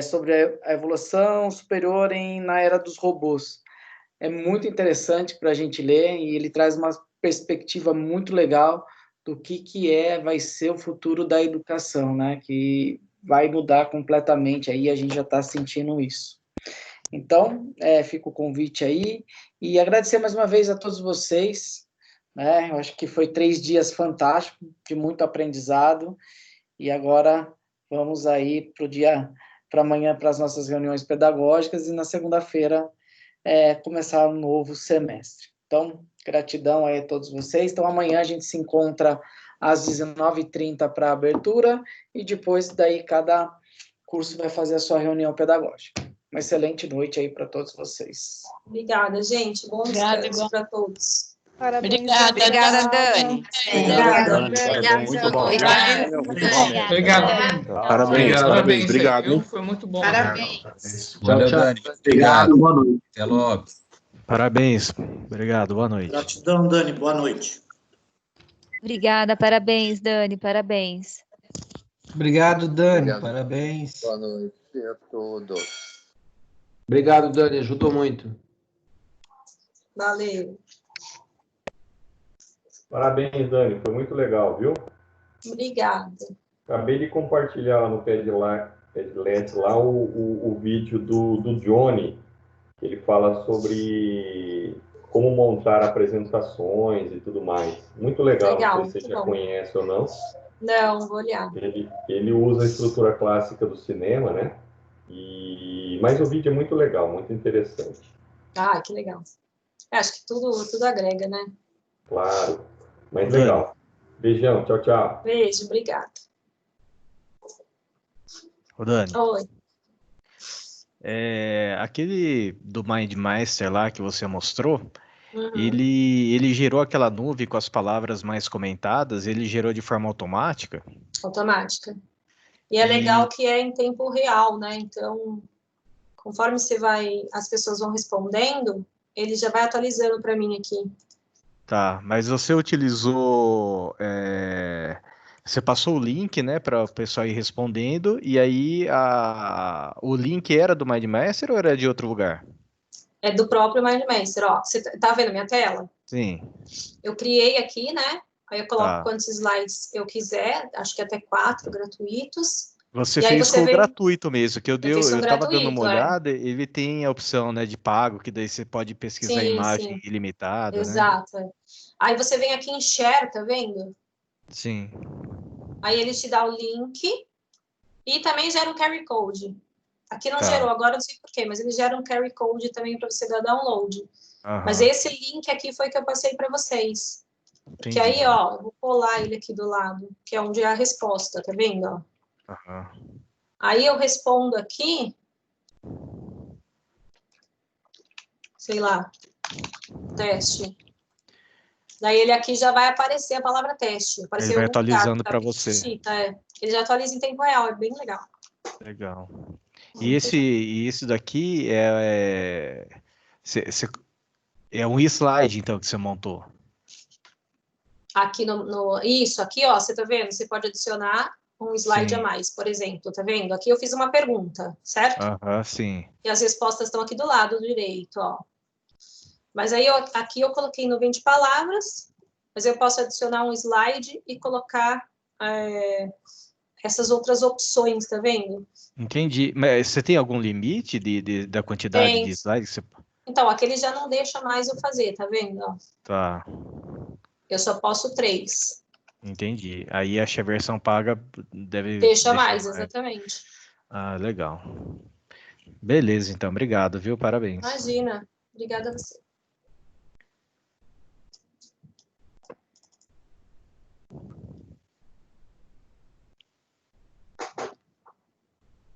sobre a evolução superior na era dos robôs. É muito interessante para a gente ler, e ele traz uma perspectiva muito legal do que vai ser o futuro da educação, né? Que vai mudar completamente, aí a gente já está sentindo isso. Então, fica o convite aí, e agradecer mais uma vez a todos vocês, né? Eu acho que foi 3 dias fantásticos, de muito aprendizado, e agora vamos aí para amanhã, para as nossas reuniões pedagógicas, e na segunda-feira começar um novo semestre. Então, gratidão aí a todos vocês. Então, amanhã a gente se encontra às 19h30 para a abertura, e depois daí cada curso vai fazer a sua reunião pedagógica. Uma excelente noite aí para todos vocês. Obrigada, gente. Bom descanso para todos. Parabéns. Obrigada, Dani. Obrigada. Muito bom. Obrigado. Parabéns. Obrigado. Foi muito bom. Parabéns. Valeu, Dani. Obrigado, boa noite. Até logo. Parabéns. Obrigado, boa noite. Gratidão, Dani, boa noite. Obrigada, parabéns, Dani, parabéns. Obrigado, Dani, Obrigado. parabéns. Boa noite a todos. Obrigado, Dani, ajudou muito. Valeu. Parabéns, Dani, foi muito legal, viu? Obrigada. Acabei de compartilhar lá no Padlet lá o vídeo do Johnny. Ele fala sobre como montar apresentações e tudo mais. Muito legal, Legal, não sei se você já conhece ou não. Não, vou olhar. Ele usa a estrutura clássica do cinema, né? Mas o vídeo é muito legal, muito interessante. Ah, que legal. Acho que tudo agrega, né? Claro, mas legal. Beijão, tchau, tchau. Beijo, obrigada. Ô, Dani. Oi. Aquele do MindMeister lá que você mostrou, ele gerou aquela nuvem com as palavras mais comentadas, ele gerou de forma automática? Automática. E é legal que é em tempo real, né? Então, conforme as pessoas vão respondendo, ele já vai atualizando para mim aqui. Tá, mas você utilizou... Você passou o link, né, para o pessoal ir respondendo, e aí o link era do MindMeister ou era de outro lugar? É do próprio MindMeister, ó. Você tá vendo minha tela? Sim. Eu criei aqui, né? Aí eu coloco quantos slides eu quiser, acho que até 4 gratuitos. Você fez com o gratuito mesmo, que eu estava dando uma olhada, ele tem a opção, né, de pago, que daí você pode pesquisar imagem ilimitada, Exato. né? Aí você vem aqui em Share, tá vendo? Sim. Aí ele te dá o link e também gera um carry code. Aqui não gerou, agora não sei porquê, mas ele gera um carry code também para você dar download. Mas esse link aqui foi que eu passei para vocês. Entendi. Que aí, ó, eu vou colar ele aqui do lado, que é onde é a resposta, tá vendo? Ó? Aí eu respondo aqui, sei lá, teste. Daí ele aqui já vai aparecer a palavra teste. Ele vai atualizando para você. Ele já atualiza em tempo real, é bem legal. Legal. E esse daqui é um slide, então, que você montou? Aqui isso, aqui, ó, você tá vendo? Você pode adicionar um slide a mais, por exemplo, tá vendo? Aqui eu fiz uma pergunta, certo? Sim. E as respostas estão aqui do lado direito, ó. Mas aí, aqui eu coloquei nuvem de palavras, mas eu posso adicionar um slide e colocar essas outras opções, tá vendo? Entendi. Mas você tem algum limite da quantidade de slides? Então, aquele já não deixa mais eu fazer, tá vendo? Tá. Eu só posso 3. Entendi. Aí acho que a versão paga deve deixa mais, exatamente. Ah, legal. Beleza, então. Obrigado, viu? Parabéns. Imagina. Obrigada a você.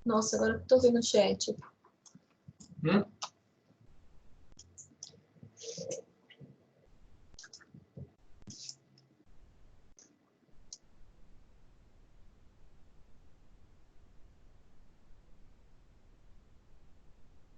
Nossa, agora que eu tô vendo o chat.